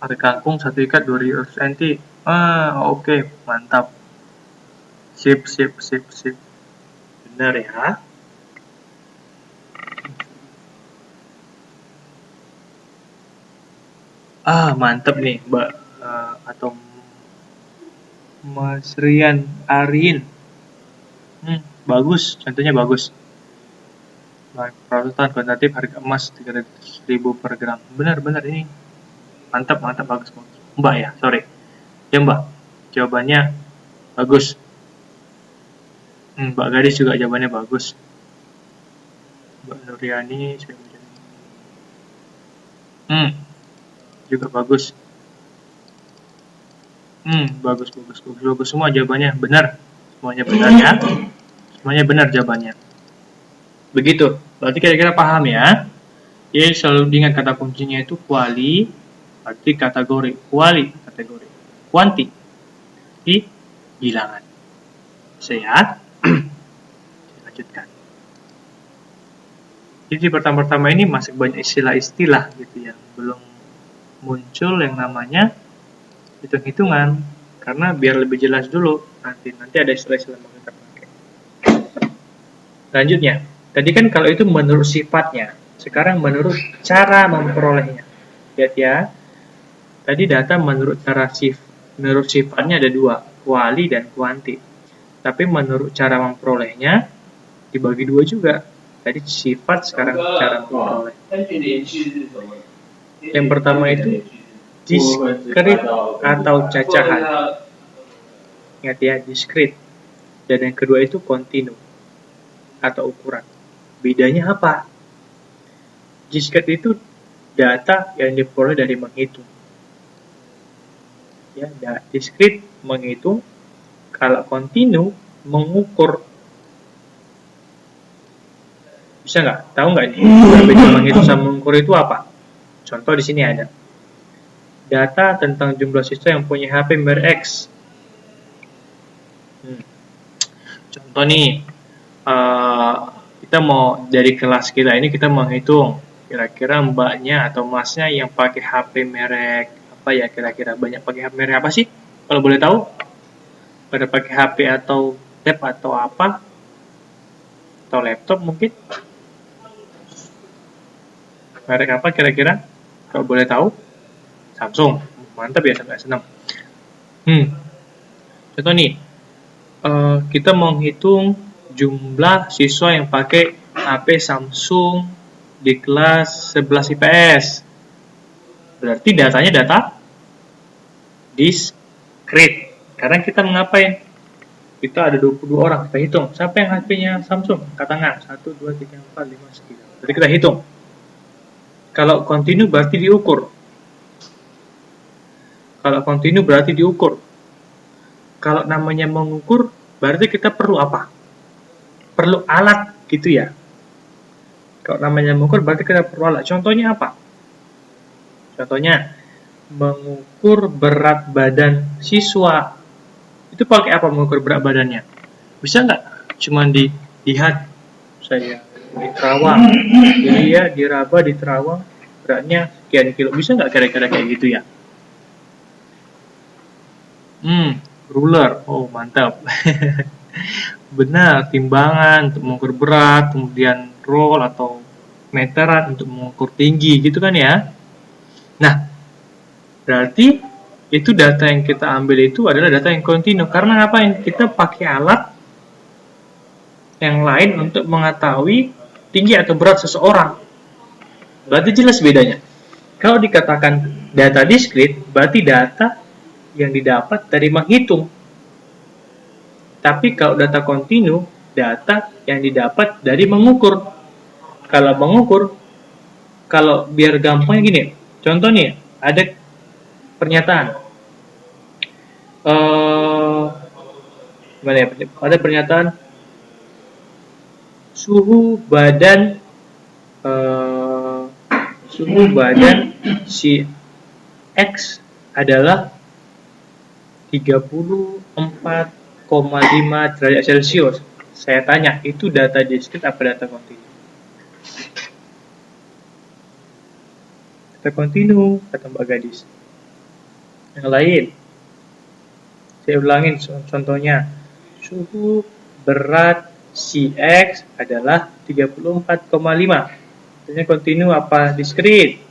Ada kangkung 1 ikat 200 cm. Oke, mantap. Sip. Benar ya. Mantap nih, Mbak atau Mas Rian Arin. Bagus, contohnya bagus. Perosotan kuantitatif harga emas 300.000 per gram. Benar ini. Mantap, bagus. Mbak ya, sorry. Ya Mbak, jawabannya bagus. Mbak Gadis juga jawabannya bagus. Mbak Nuriani juga bagus. Bagus semua jawabannya benar. Semuanya benar ya. Semuanya benar jawabannya. Begitu. Berarti kira-kira paham ya. Jadi selalu diingat kata kuncinya itu kuali, berarti kategori. Kuali kategori. Kuanti di bilangan. Sehat. Lanjutkan. Jadi pertama-tama ini masih banyak istilah-istilah gitu ya, belum muncul yang namanya hitung-hitungan, karena biar lebih jelas dulu nanti ada istilah-istilah yang kita pakai. Selanjutnya, tadi kan kalau itu menurut sifatnya, sekarang menurut cara memperolehnya. Lihat ya, tadi data menurut sifatnya ada dua, kuali dan kuanti. Tapi menurut cara memperolehnya dibagi dua juga. Tadi sifat, sekarang cara memperoleh. Yang pertama itu diskrit atau cacahan. Ingat ya, diskrit. Dan yang kedua itu kontinu atau ukuran. Bedanya apa? Diskrit itu data yang diperoleh dari menghitung. Ya, diskrit menghitung. Kalau kontinu mengukur. Bisa nggak? Tahu nggak ini? Beda menghitung sama mengukur itu apa? Contoh di sini ada. Data tentang jumlah siswa yang punya HP merek X. Contoh nih, kita mau dari kelas kita ini kita menghitung kira-kira mbaknya atau masnya yang pakai HP merek apa ya, kira-kira banyak pakai HP merek apa sih? Kalau boleh tahu? Pada pakai HP atau tab atau apa? Atau laptop mungkin? Merek apa kira-kira? Kalau boleh tahu? Samsung. Mantap ya, sampai senang. Contoh nih, kita menghitung jumlah siswa yang pakai HP Samsung di kelas 11 IPS. Berarti datanya data diskrit. Karena kita ngapain? Kita ada 22 orang, kita hitung. Siapa yang HP-nya Samsung? Angkat tangan. 1, 2, 3, 4, 5, 9. Berarti kita hitung. Kalau kontinu berarti diukur. Kalau namanya mengukur, berarti kita perlu apa? Perlu alat, gitu ya. Kalau namanya mengukur, berarti kita perlu alat. Contohnya apa? Contohnya, mengukur berat badan siswa. Itu pakai apa mengukur berat badannya? Bisa nggak? Cuman dilihat, saya di Terawang, jadi ya diraba di Terawang beratnya sekian kilo, bisa nggak kira-kira kayak gitu ya? Ruler, oh mantap. Benar, timbangan untuk mengukur berat, kemudian roll atau meteran untuk mengukur tinggi, gitu kan ya? Nah, berarti itu data yang kita ambil itu adalah data yang kontinu, karena apa? Yang kita pakai alat yang lain untuk mengetahui tinggi atau berat seseorang. Berarti jelas bedanya. Kalau dikatakan data diskrit, berarti data yang didapat dari menghitung. Tapi kalau data kontinu, data yang didapat dari mengukur. Kalau mengukur, kalau biar gampangnya gini, contoh nih, ada pernyataan. Ada pernyataan suhu badan si X adalah 34,5 derajat Celcius. Saya tanya, itu data diskrit apa data kontinu? Data kontinu, kata Mbak Gadis. Yang lain, saya ulangin contohnya. Suhu berat Cx adalah 34,5. Artinya kontinu apa diskrit?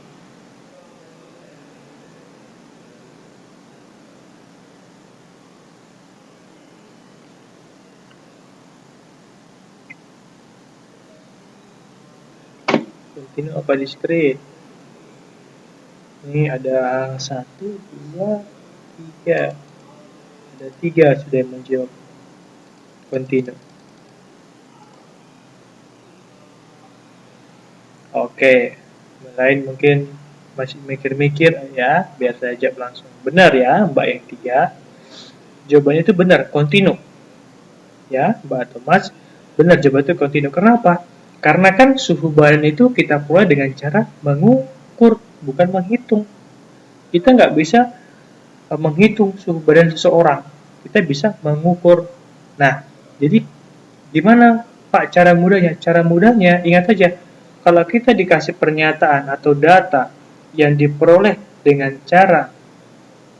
Kontinu apa diskrit? Ini ada 1, 2, 3. Ada 3 sudah yang menjawab kontinu. Oke, yang lain mungkin masih mikir-mikir ya, biar saya jawab langsung. Benar ya, Mbak yang 3. Jawabannya itu benar, kontinu. Ya, Mbak Thomas, benar jawabannya itu kontinu. Kenapa? Karena kan suhu badan itu kita peroleh dengan cara mengukur, bukan menghitung. Kita nggak bisa menghitung suhu badan seseorang. Kita bisa mengukur. Nah, jadi gimana Pak cara mudahnya? Cara mudahnya, ingat aja, kalau kita dikasih pernyataan atau data yang diperoleh dengan cara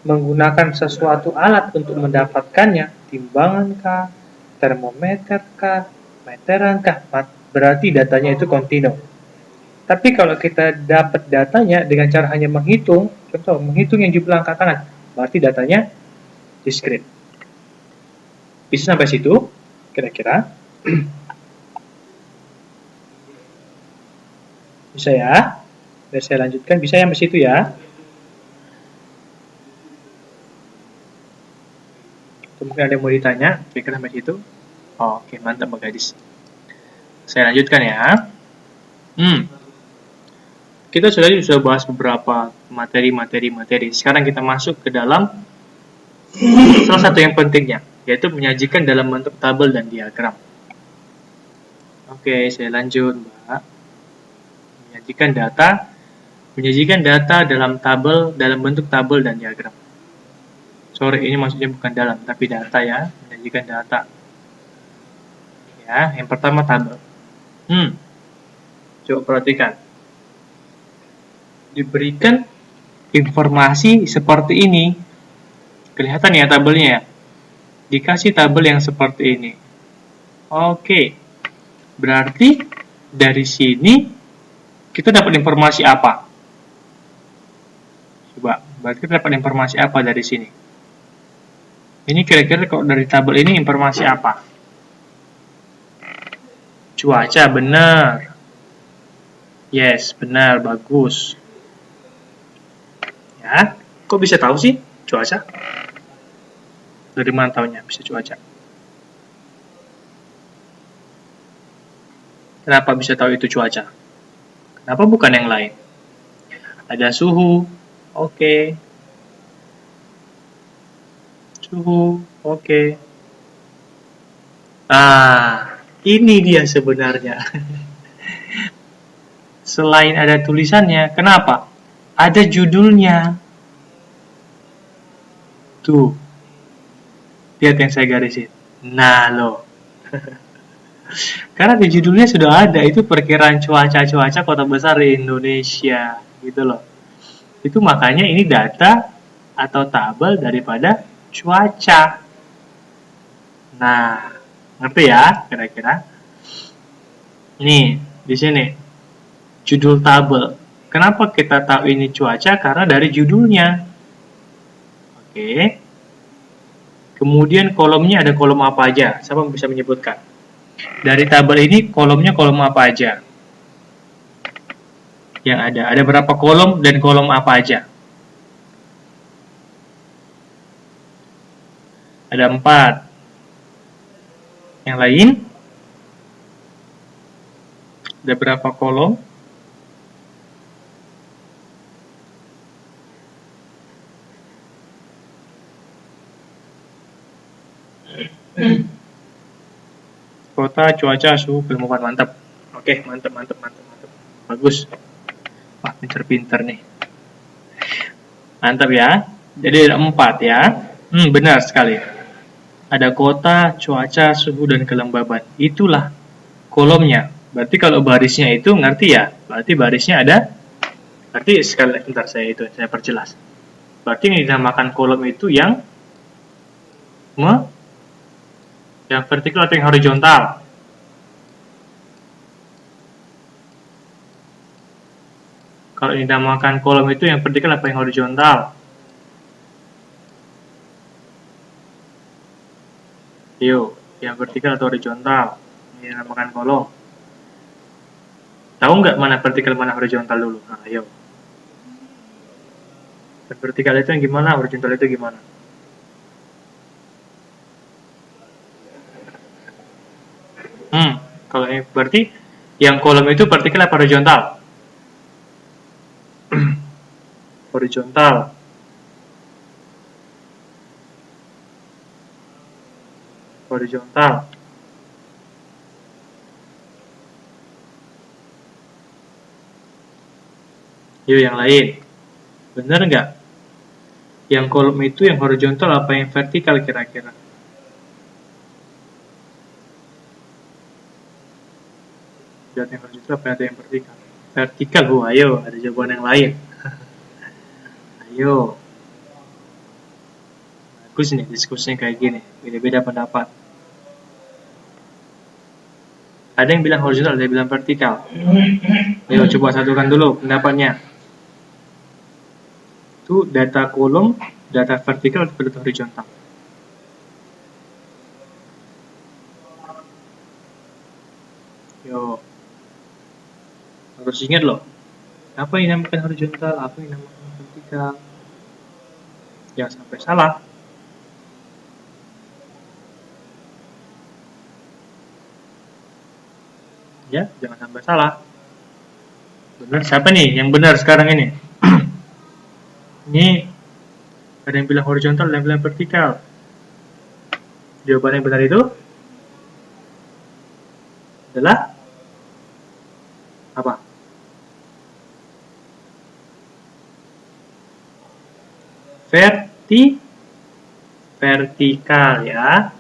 menggunakan sesuatu alat untuk mendapatkannya, timbangan kah, termometer kah, meteran kah, berarti datanya itu kontinu. Tapi kalau kita dapat datanya dengan cara hanya menghitung, contoh menghitung yang jumlah angka tangan, berarti datanya diskrit. Bisa sampai situ, kira-kira? Bisa ya? Biar saya lanjutkan, bisa sampai situ ya? Mungkin ada yang mau ditanya, kira-kira sampai situ? Oke, mantap Mbak Gadis. Saya lanjutkan ya. Kita sudah bahas beberapa materi. Sekarang kita masuk ke dalam salah satu yang pentingnya, yaitu menyajikan dalam bentuk tabel dan diagram. Oke, saya lanjut, Mbak. Menyajikan data dalam bentuk tabel dan diagram. Sorry, ini maksudnya bukan dalam, tapi data ya, menyajikan data. Ya, yang pertama tabel. Coba perhatikan. Diberikan informasi seperti ini. Kelihatan ya tabelnya ya? Dikasih tabel yang seperti ini. Oke. Berarti dari sini kita dapat informasi apa? Coba, berarti kita dapat informasi apa dari sini? Ini kira-kira kalau dari tabel ini informasi apa? Cuaca, benar. Yes, benar, bagus. Ya, kok bisa tahu sih cuaca? Dari mana tahunya bisa cuaca? Kenapa bisa tahu itu cuaca? Kenapa bukan yang lain? Ada suhu, oke. Suhu, oke. Ini dia sebenarnya. Selain ada tulisannya, kenapa? Ada judulnya. Tuh. Lihat yang saya garisin. Nah, loh. Karena di judulnya sudah ada, itu perkiraan cuaca kota besar di Indonesia. Gitu loh. Itu makanya ini data atau tabel daripada cuaca. Nah, ngerti ya kira-kira? Nih, di sini. Judul tabel. Kenapa kita tahu ini cuaca? Karena dari judulnya. Oke. Kemudian kolomnya ada kolom apa aja? Siapa yang bisa menyebutkan? Dari tabel ini kolomnya kolom apa aja? Yang ada berapa kolom dan kolom apa aja? Ada 4. Yang lain? Ada berapa kolom? Kota, cuaca, suhu, kelembapan, mantap. Oke, mantap. Bagus. Wah, pinter-pinter nih. Mantap ya. Jadi ada 4 ya. Benar sekali. ada kota, cuaca, suhu, dan kelembaban. Itulah kolomnya. Berarti kalau barisnya itu ngerti ya? Berarti barisnya ada. Berarti sekali bentar saya perjelas. Berarti ini dinamakan kolom itu yang vertikal atau yang horizontal. Kalau dinamakan kolom itu yang vertikal apa yang horizontal? Yo, yang vertikal atau horizontal? Ini dinamakan kolom. Tahu nggak mana vertikal mana horizontal dulu? Nah, ayo. Vertikal itu yang gimana? Horizontal itu gimana? Kalau ini berarti yang kolom itu vertikal apa horizontal? Horizontal. Horizontal. Yuk yang lain. Benar nggak? Yang kolom itu yang horizontal apa yang vertikal kira-kira? Lihat yang horizontal apa yang vertikal? Vertikal, ayo, ada jawaban yang lain. Ayo. Bagus nih diskusinya kayak gini, beda-beda pendapat. Ada yang bilang horizontal, ada yang bilang vertikal. Ayo coba satukan dulu pendapatnya. Itu data kolom, data vertikal atau data horizontal? Yo. Harus ingat loh. Apa yang dinamakan horizontal, apa yang dinamakan vertikal. Jangan sampai salah. Ya, jangan sampai salah. Benar, siapa nih yang benar sekarang ini? Ini ada yang bilang horizontal, ada yang bilang vertikal. Jawaban yang benar itu adalah apa? Vertikal ya.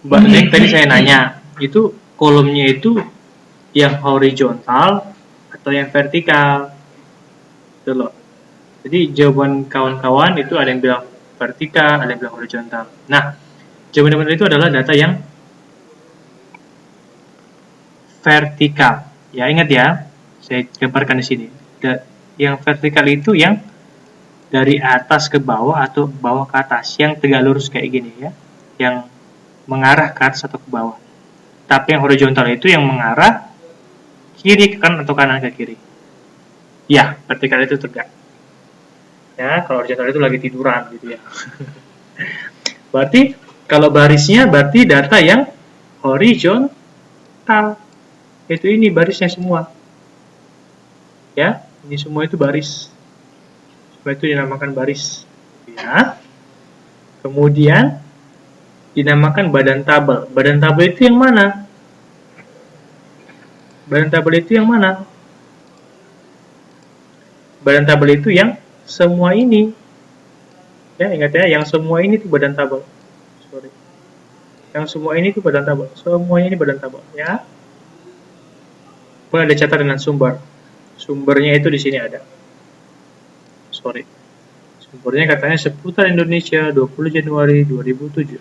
Mbak Nek tadi saya nanya, itu kolomnya itu yang horizontal atau yang vertikal? Itu loh. Jadi jawaban kawan-kawan itu ada yang bilang vertikal, ada yang bilang horizontal. Nah, jawaban yang benar itu adalah data yang vertikal. Ya, ingat ya, saya gambarkan di sini. Yang vertikal itu yang dari atas ke bawah atau bawah ke atas, yang tegak lurus kayak gini ya, yang mengarah ke atas atau ke bawah. Tapi yang horizontal itu yang mengarah kiri ke kanan atau kanan ke kiri. Ya, vertikal itu tegak. Ya, kalau horizontal itu lagi tiduran gitu ya. Berarti kalau barisnya berarti data yang horizontal. Itu ini barisnya semua. Ya, ini semua itu baris. Semua itu dinamakan baris. Ya. Kemudian dinamakan badan tabel. Badan tabel itu yang mana? Badan tabel itu yang mana? Badan tabel itu yang semua ini. Ya, ingat ya, yang semua ini itu badan tabel. Sorry. Yang semua ini itu badan tabel. Semuanya ini badan tabel, ya. Kemudian ada catatan dengan sumber. Sumbernya itu di sini ada. Sorry. Sumbernya katanya seputar Indonesia 20 Januari 2007.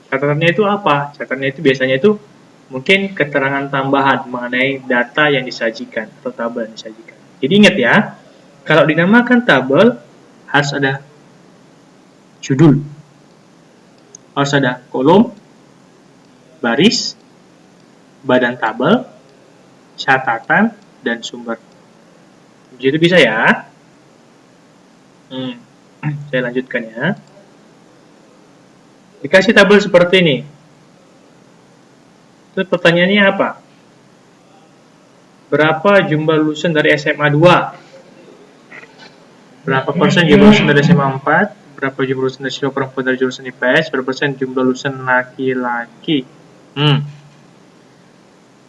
Catatannya itu apa? Catatannya itu biasanya itu mungkin keterangan tambahan mengenai data yang disajikan atau tabel yang disajikan. Jadi ingat ya, kalau dinamakan tabel harus ada judul, harus ada kolom, baris, badan tabel, catatan, dan sumber. Jadi bisa ya. Saya lanjutkan ya. Dikasih tabel seperti ini. Terus pertanyaannya apa? Berapa jumlah lulusan dari SMA 2? Berapa persen jumlah lulusan dari SMA 4? Berapa jumlah lulusan dari siswa perempuan dari jurusan IPS? Berapa persen jumlah lulusan laki-laki?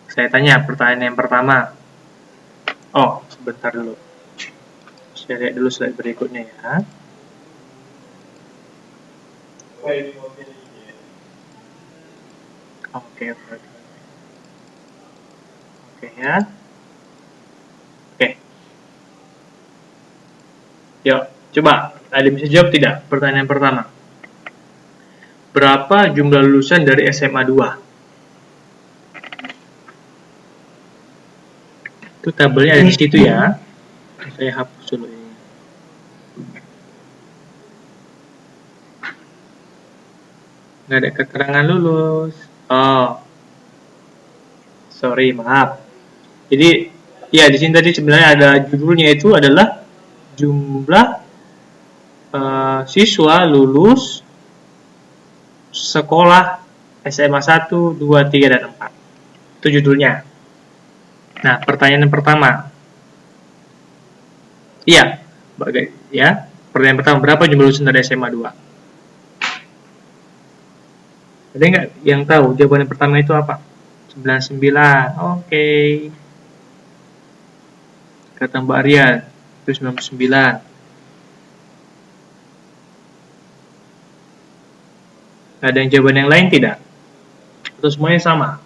Saya tanya pertanyaan yang pertama. Oh, sebentar dulu. Saya lihat dulu slide berikutnya ya. Oke, oke ya. Oke. Yuk, coba. Ada bisa jawab tidak? Pertanyaan pertama. Berapa jumlah lulusan dari SMA 2? Itu tabelnya ada di situ ya. Saya hapus dulu ini. Nggak ada keterangan lulus. Oh, sorry, maaf. Jadi, ya di sini tadi sebenarnya ada judulnya itu adalah jumlah siswa lulus sekolah SMA 1, 2, 3, dan 4. Itu judulnya. Nah, pertanyaan yang pertama. Iya, ya. Pertanyaan pertama, berapa jumlah lulusan dari SMA 2? Ada nggak yang tahu jawaban yang pertama itu apa? 99. Oke. Kata Mbak Arya, itu 99. Ada yang jawaban yang lain tidak? Atau semuanya sama?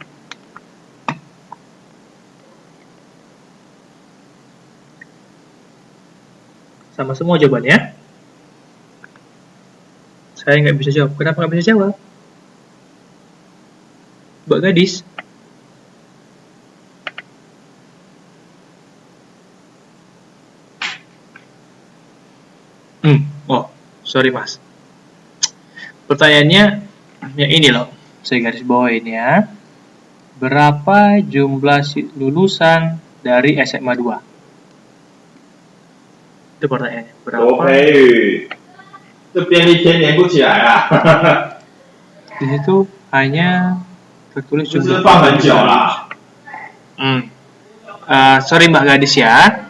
Sama semua jawabannya? Saya nggak bisa jawab. Kenapa nggak bisa jawab? Mbak Gadis? Oh, sorry mas. Pertanyaannya yang ini loh. Saya garis bawain ya. Berapa jumlah lulusan dari SMA 2? Itu pertanyaannya. Berapa? Di situ hanya tertulis jumlah. Sorry Mbak Gadis ya.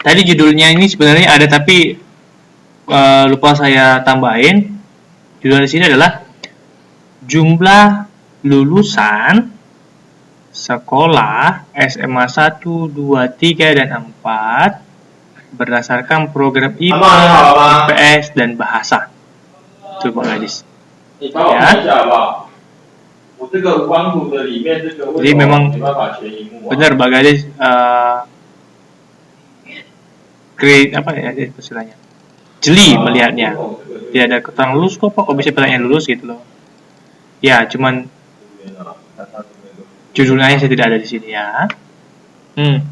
Tadi judulnya ini sebenarnya ada tapi lupa saya tambahin. Judul di sini adalah jumlah lulusan sekolah SMA 1, 2, 3, dan 4 berdasarkan program IPA, IPS, dan bahasa. Itu Mbak Gadis. Ya. Jadi memang benar Mbak Gadis apa ya istilahnya? Jeli melihatnya. Tidak ada keterangan lulus kok bisa pertanyaan lulus gitu loh. Ya, cuman judulnya saya tidak ada di sini ya.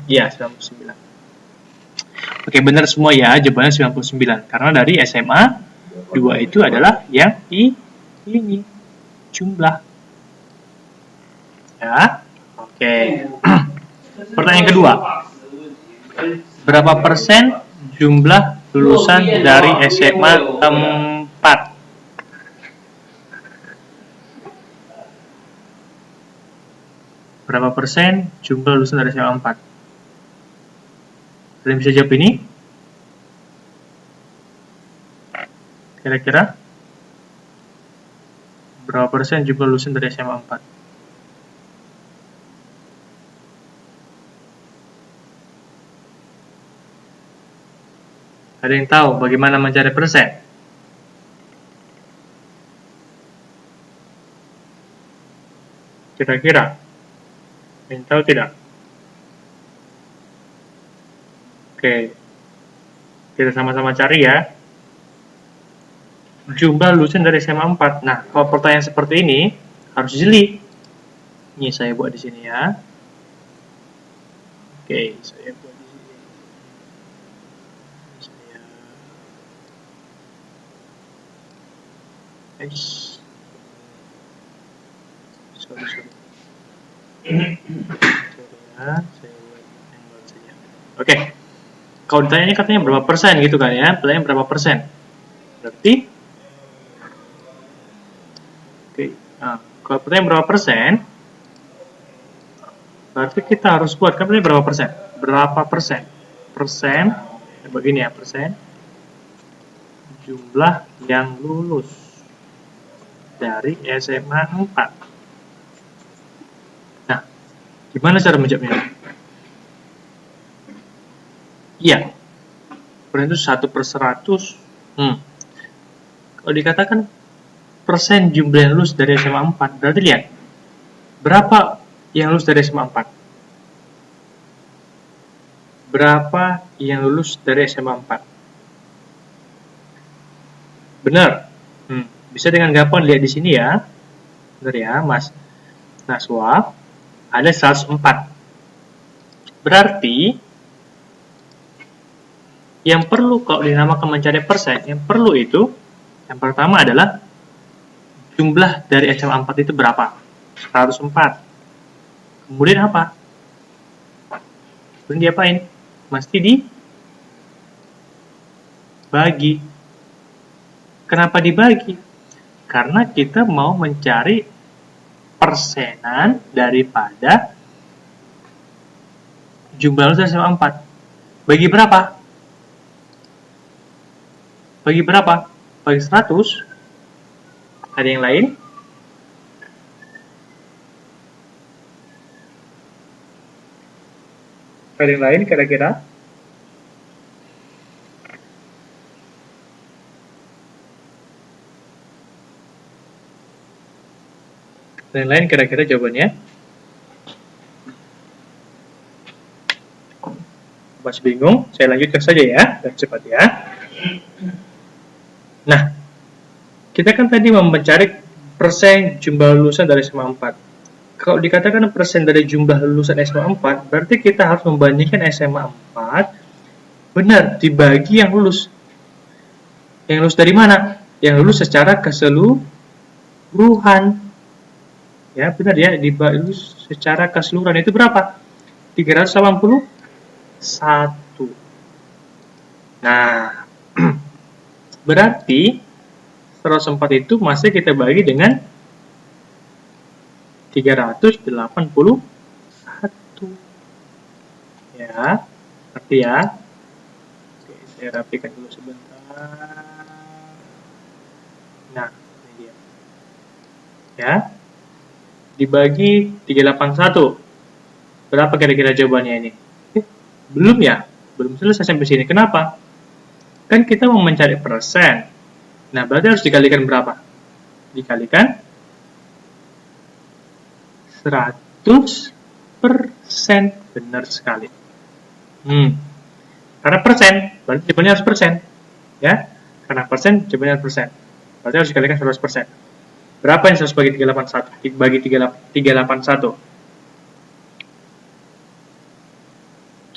Iya 99. Oke, benar semua ya, jawabannya 99. Karena dari SMA 2 itu adalah yang ini jumlah. Ya. Oke. Pertanyaan kedua. Berapa persen jumlah lulusan dari SMA 4? Berapa persen jumlah lulusan dari SMA 4? Kalian bisa jawab ini? Kira-kira? Berapa persen jumlah lulusan dari SMA 4? Ada yang tahu bagaimana mencari persen? Kira-kira? Ada yang tahu tidak? Oke. Kita sama-sama cari ya. Jumlah lulusan dari SMA 4. Nah, kalau pertanyaan seperti ini harus jeli. Ini saya buat di sini ya. Oke, saya buat di sini. Sorry. Oke. Kalau ditanya katanya berapa persen gitu kan ya? Pertanyaan berapa persen? Berarti nah, kalau pertanyaan berapa persen? Berarti kita harus buat kan pertanyaan berapa persen? Berapa persen? Persen begini ya, persen jumlah yang lulus dari SMA 4. Nah, gimana cara menjawabnya? Iya, persen itu 1/100. Kalau dikatakan persen jumlah yang lulus dari SMA 4. Berarti lihat, berapa yang lulus dari SMA 4? Berapa yang lulus dari SMA 4? Benar. Bisa dengan gampang lihat di sini ya. Benar ya, Mas Naswa. Ada 104. Berarti yang perlu kalau dinamakan mencari persen, yang perlu itu yang pertama adalah jumlah dari SMA 4 itu berapa? 104. Kemudian apa? Kemudian diapain? Mesti dibagi. Kenapa dibagi? Karena kita mau mencari persenan daripada jumlah lulus SMA 4. Bagi berapa? Bagi berapa? Bagi 100. Ada yang lain? Ada yang lain kira-kira? Ada yang lain kira-kira jawabannya? Masih bingung? Saya lanjutkan saja ya, dan cepat ya. Nah, kita kan tadi mau mencari persen jumlah lulusan dari SMA 4. Kalau dikatakan persen dari jumlah lulusan SMA 4, berarti kita harus membandingkan SMA 4 benar dibagi yang lulus. Yang lulus dari mana? Yang lulus secara keseluruhan. Ya, benar ya, lulus secara keseluruhan itu berapa? 381. Nah, berarti 104 itu masih kita bagi dengan 381. Ya, ngerti ya? Oke, saya rapikan dulu sebentar. Nah, ini dia. Ya, dibagi 381. Berapa kira-kira jawabannya ini? Belum ya? Belum selesai sampai sini. Kenapa? Kan kita mau mencari persen. Nah, berarti harus dikalikan berapa? Dikalikan 100%. Benar sekali. Karena persen, berarti jawabannya harus persen. Ya, karena persen, jawabannya harus persen. Berarti harus dikalikan 100%. Berapa yang 100 bagi 381? Bagi 381.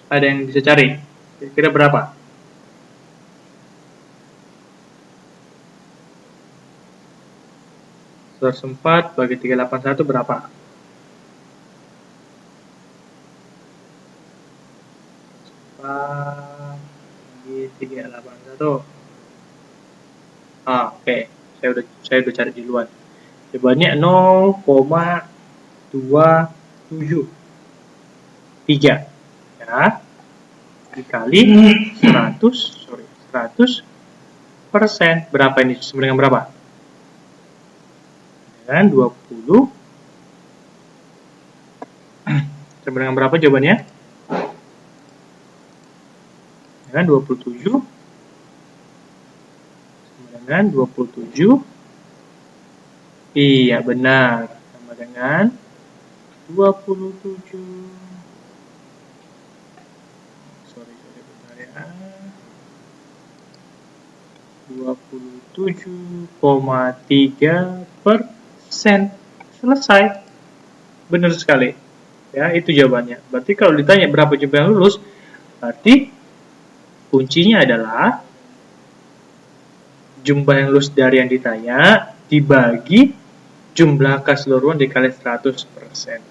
Ada yang bisa cari? Kira-kira berapa? Sempat bagi 381 berapa? Bagi 381. Oke. Saya udah cari duluan. Jawabannya 0,273. Ya. Dikali 100%. Berapa ini? Sama dengan berapa? Dengan 20. Sama dengan berapa jawabannya? Dengan 27. Sama dengan 27. Iya, benar. Sama dengan 27. Sorry, bentar ya. 27,3%. Selesai. Benar sekali. Ya, itu jawabannya. Berarti kalau ditanya berapa jumlah yang lulus, berarti kuncinya adalah jumlah yang lulus dari yang ditanya dibagi jumlah keseluruhan dikali 100%.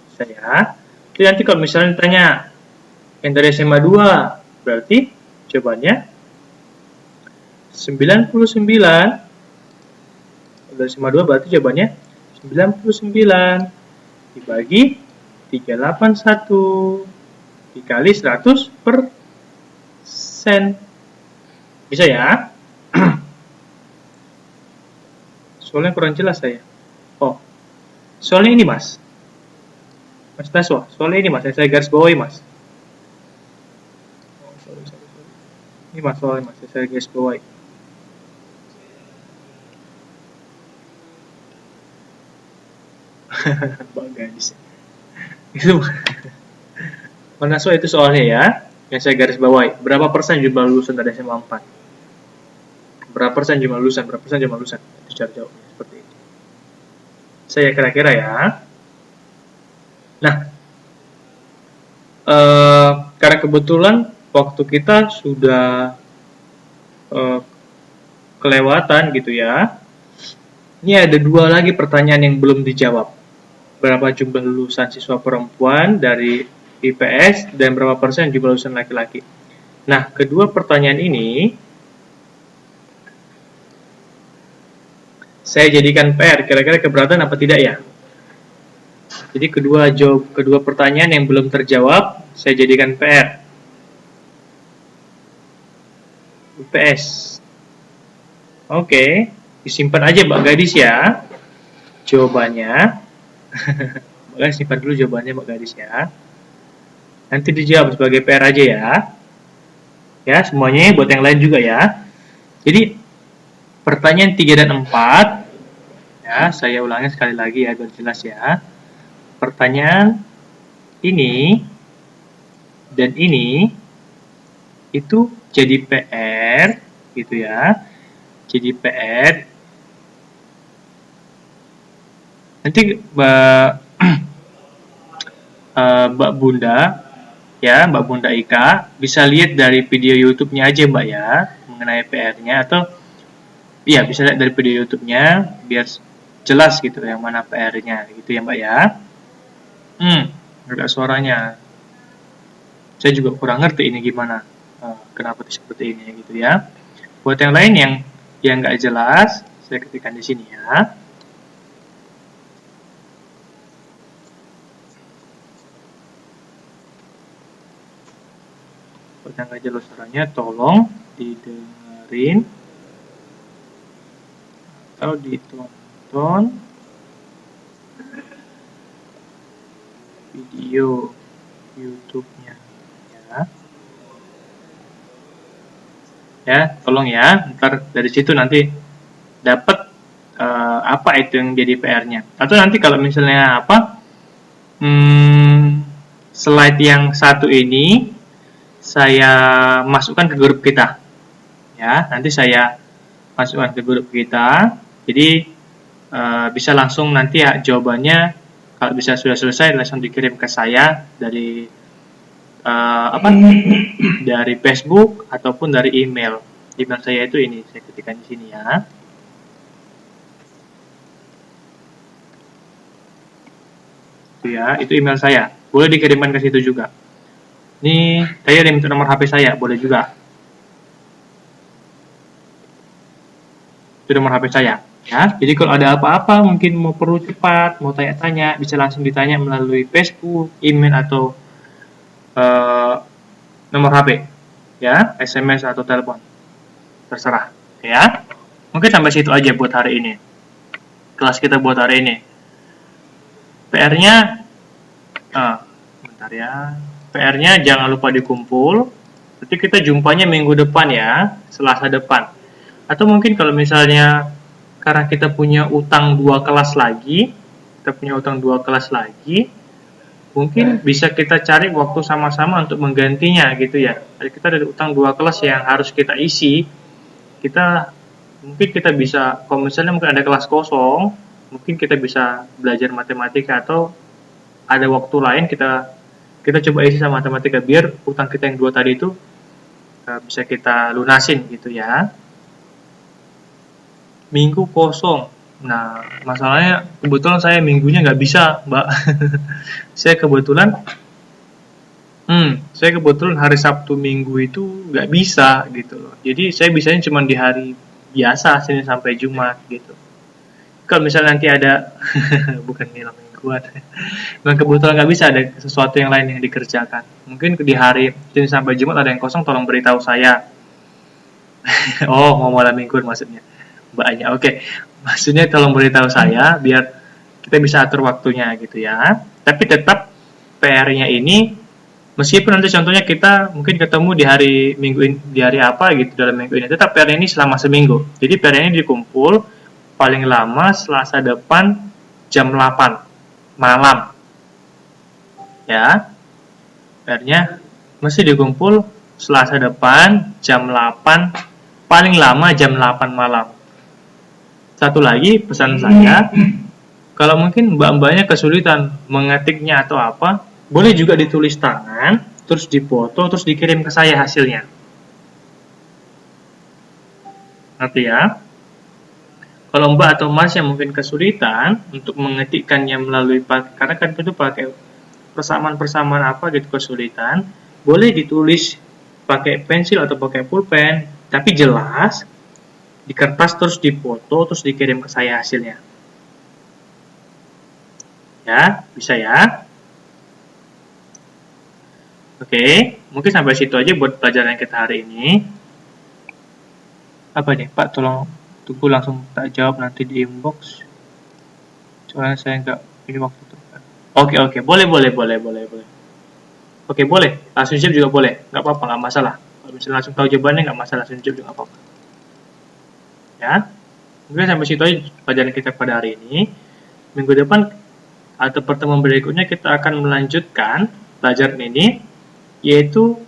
Bisa ya? Jadi nanti kalau misalnya ditanya yang dari SMA 2, berarti jawabannya 99. Dari SMA 2 berarti jawabannya 99 dibagi 381 dikali 100%. Bisa ya? Soalnya kurang jelas saya. Oh, soalnya ini mas Naswa, soalnya ini mas, saya garis bawahi mas. Oh, sorry. Ini mas, soalnya mas, saya garis bawahi. Mbak Gadis. Itu mana so itu soalnya ya, yang saya garis bawahi. Berapa persen jumlah lulusan dari SMA 4? Berapa persen jumlah lulusan? Berapa persen jumlah lulusan? Itu cara jawabnya seperti itu. Saya kira-kira ya. Nah, karena kebetulan waktu kita sudah kelewatan gitu ya. Ini ada 2 lagi pertanyaan yang belum dijawab. Berapa jumlah lulusan siswa perempuan dari IPS dan berapa persen jumlah lulusan laki-laki. Nah, kedua pertanyaan ini saya jadikan PR. Kira-kira keberatan apa tidak ya? Jadi kedua pertanyaan yang belum terjawab saya jadikan PR. IPS. Oke, disimpan aja Mbak Gadis ya jawabannya. Mbak Gadis simpan dulu jawabannya Mbak Gadis ya. Nanti dijawab sebagai PR aja ya. Ya, semuanya buat yang lain juga ya. Jadi pertanyaan 3 dan 4 ya, saya ulangi sekali lagi ya biar jelas ya. Pertanyaan ini dan ini itu jadi PR gitu ya. Jadi PR. Nanti Mbak Bunda ya, Mbak Bunda Ika bisa lihat dari video YouTube-nya aja Mbak ya mengenai PR-nya, atau iya bisa lihat dari video YouTube-nya biar jelas gitu yang mana PR-nya gitu ya Mbak ya. Agak suaranya saya juga kurang ngerti ini gimana, kenapa seperti ini gitu ya. Buat yang lain yang nggak jelas saya ketikkan di sini ya. Buat yang nggak jelas suaranya tolong didengerin atau ditonton video YouTube-nya ya. Ya, tolong ya. Ntar dari situ nanti dapat apa itu yang jadi PR-nya. Atau nanti kalau misalnya apa slide yang satu ini saya masukkan ke grup kita. Ya, nanti saya masukkan ke grup kita. Jadi bisa langsung nanti ya jawabannya kalau bisa sudah selesai langsung dikirim ke saya dari dari Facebook ataupun dari email. Email saya itu ini, saya ketikkan di sini ya. Itu ya, itu email saya. Boleh dikirimkan ke situ juga. Ini saya minta nomor HP saya, boleh juga. Itu nomor HP saya. Ya, jadi kalau ada apa-apa, mungkin mau perlu cepat, mau tanya-tanya, bisa langsung ditanya melalui Facebook, email atau nomor HP, ya, SMS atau telepon, terserah, ya. Mungkin sampai situ aja buat hari ini. Kelas kita buat hari ini. PR-nya, bentar ya. PR-nya jangan lupa dikumpul. Nanti kita jumpanya minggu depan ya, Selasa depan. Atau mungkin kalau misalnya karena kita punya utang 2 kelas lagi, mungkin bisa kita cari waktu sama-sama untuk menggantinya gitu ya. Jadi kita ada utang 2 kelas yang harus kita isi. Mungkin kita bisa, kalau misalnya mungkin ada kelas kosong, mungkin kita bisa belajar matematika, atau ada waktu lain kita coba isi sama matematika biar utang kita yang 2 tadi itu bisa kita lunasin gitu ya. Minggu kosong. Nah, masalahnya kebetulan saya minggunya nggak bisa, Mbak. saya kebetulan hari Sabtu Minggu itu nggak bisa gitu loh. Jadi saya bisanya cuma di hari biasa, Senin sampai Jumat gitu. Kalau misalnya nanti ada bukan nilai mingguan, memang kebetulan nggak bisa, ada sesuatu yang lain yang dikerjakan. Mungkin di hari Senin sampai Jumat ada yang kosong, tolong beritahu saya. Oh, mau malam mingguan maksudnya. Mbaknya, oke. Maksudnya tolong beritahu saya biar kita bisa atur waktunya gitu ya. Tapi tetap PR-nya ini, meskipun nanti contohnya kita mungkin ketemu di hari minggu ini, di hari apa gitu dalam minggu ini, tetap PR ini selama seminggu. Jadi PR ini dikumpul paling lama Selasa depan jam 8. malam. Ya, PR-nya mesti dikumpul Selasa depan jam 8, paling lama jam 8 malam. Satu lagi pesan saya, kalau mungkin mbak-mbaknya kesulitan mengetiknya atau apa, boleh juga ditulis tangan, terus dipoto, terus dikirim ke saya hasilnya. Nanti ya. Kalau mbak atau mas yang mungkin kesulitan untuk mengetikkannya melalui, karena kan itu pakai persamaan-persamaan apa gitu kesulitan, boleh ditulis pakai pensil atau pakai pulpen, tapi jelas di kertas terus dipoto terus dikirim ke saya hasilnya. Ya, bisa ya. Oke, mungkin sampai situ aja buat pelajaran kita hari ini. Apa nih, Pak? Tolong tunggu langsung tak jawab nanti di inbox. Soalnya saya nggak ini waktu itu. Oke, boleh. Oke, boleh. Langsung jawab juga boleh. Nggak apa-apa, nggak masalah. Kalau misalnya langsung tahu jawabannya nggak masalah, langsung jawab juga nggak apa-apa. Ya, mungkin sampai situ aja pelajaran kita pada hari ini. Minggu depan atau pertemuan berikutnya kita akan melanjutkan pelajaran ini, yaitu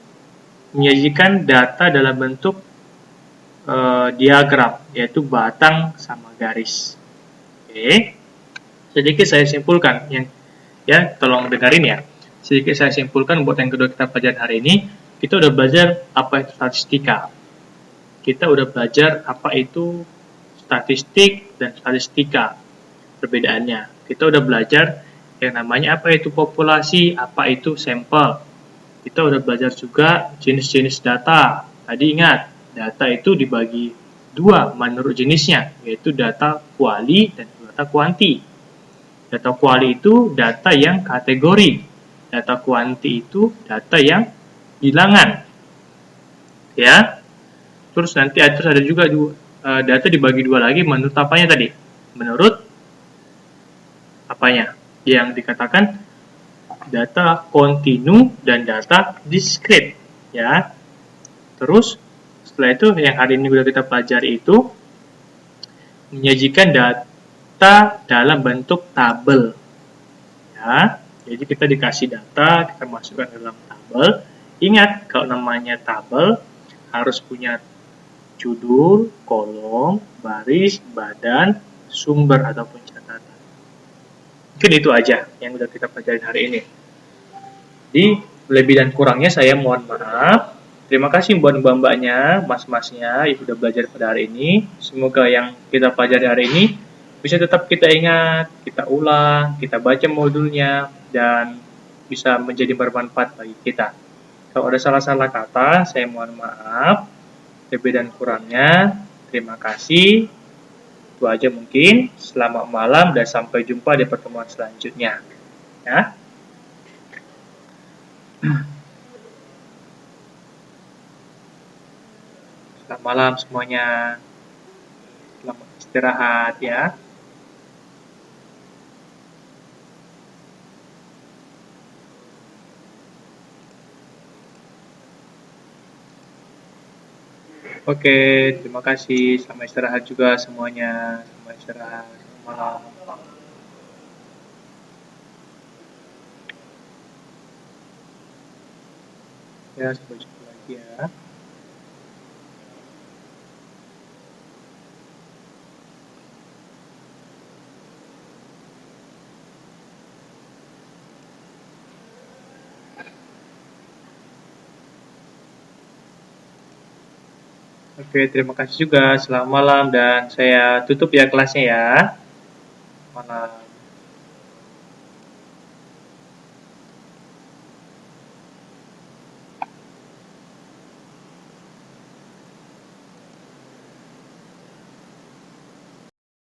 menyajikan data dalam bentuk diagram, yaitu batang sama garis. Oke, sedikit saya simpulkan, ya tolong dengarin ya. Sedikit saya simpulkan buat yang kedua kita pelajaran hari ini, kita udah belajar apa itu statistika. Kita udah belajar apa itu statistik dan statistika, perbedaannya. Kita udah belajar yang namanya apa itu populasi, apa itu sampel. Kita udah belajar juga jenis-jenis data. Tadi ingat, data itu dibagi dua menurut jenisnya, yaitu data kuali dan data kuanti. Data kuali itu data yang kategori, data kuanti itu data yang bilangan. Ya, terus nanti ada juga data dibagi dua lagi menurut apanya tadi? Menurut apanya? Yang dikatakan data kontinu dan data diskrit. Ya, terus setelah itu yang hari ini sudah kita pelajari itu menyajikan data dalam bentuk tabel. Ya, jadi kita dikasih data, kita masukkan dalam tabel. Ingat, kalau namanya tabel harus punya judul, kolom, baris, badan, sumber ataupun catatan. Mungkin itu aja yang sudah kita pelajari hari ini. Jadi lebih dan kurangnya saya mohon maaf. Terima kasih buat mbak-mbaknya, mas-masnya yang sudah belajar pada hari ini. Semoga yang kita pelajari hari ini bisa tetap kita ingat, kita ulang, kita baca modulnya, dan bisa menjadi bermanfaat bagi kita. Kalau ada salah-salah kata, saya mohon maaf. Lebih dan kurangnya, terima kasih. Itu aja mungkin. Selamat malam dan sampai jumpa di pertemuan selanjutnya. Ya. Selamat malam semuanya. Selamat istirahat ya. Oke, terima kasih. Selamat istirahat juga semuanya. Selamat istirahat. Selamat malam. Ya, sampai jumpa lagi ya. Oke, terima kasih juga. Selamat malam dan saya tutup ya kelasnya ya. Malam.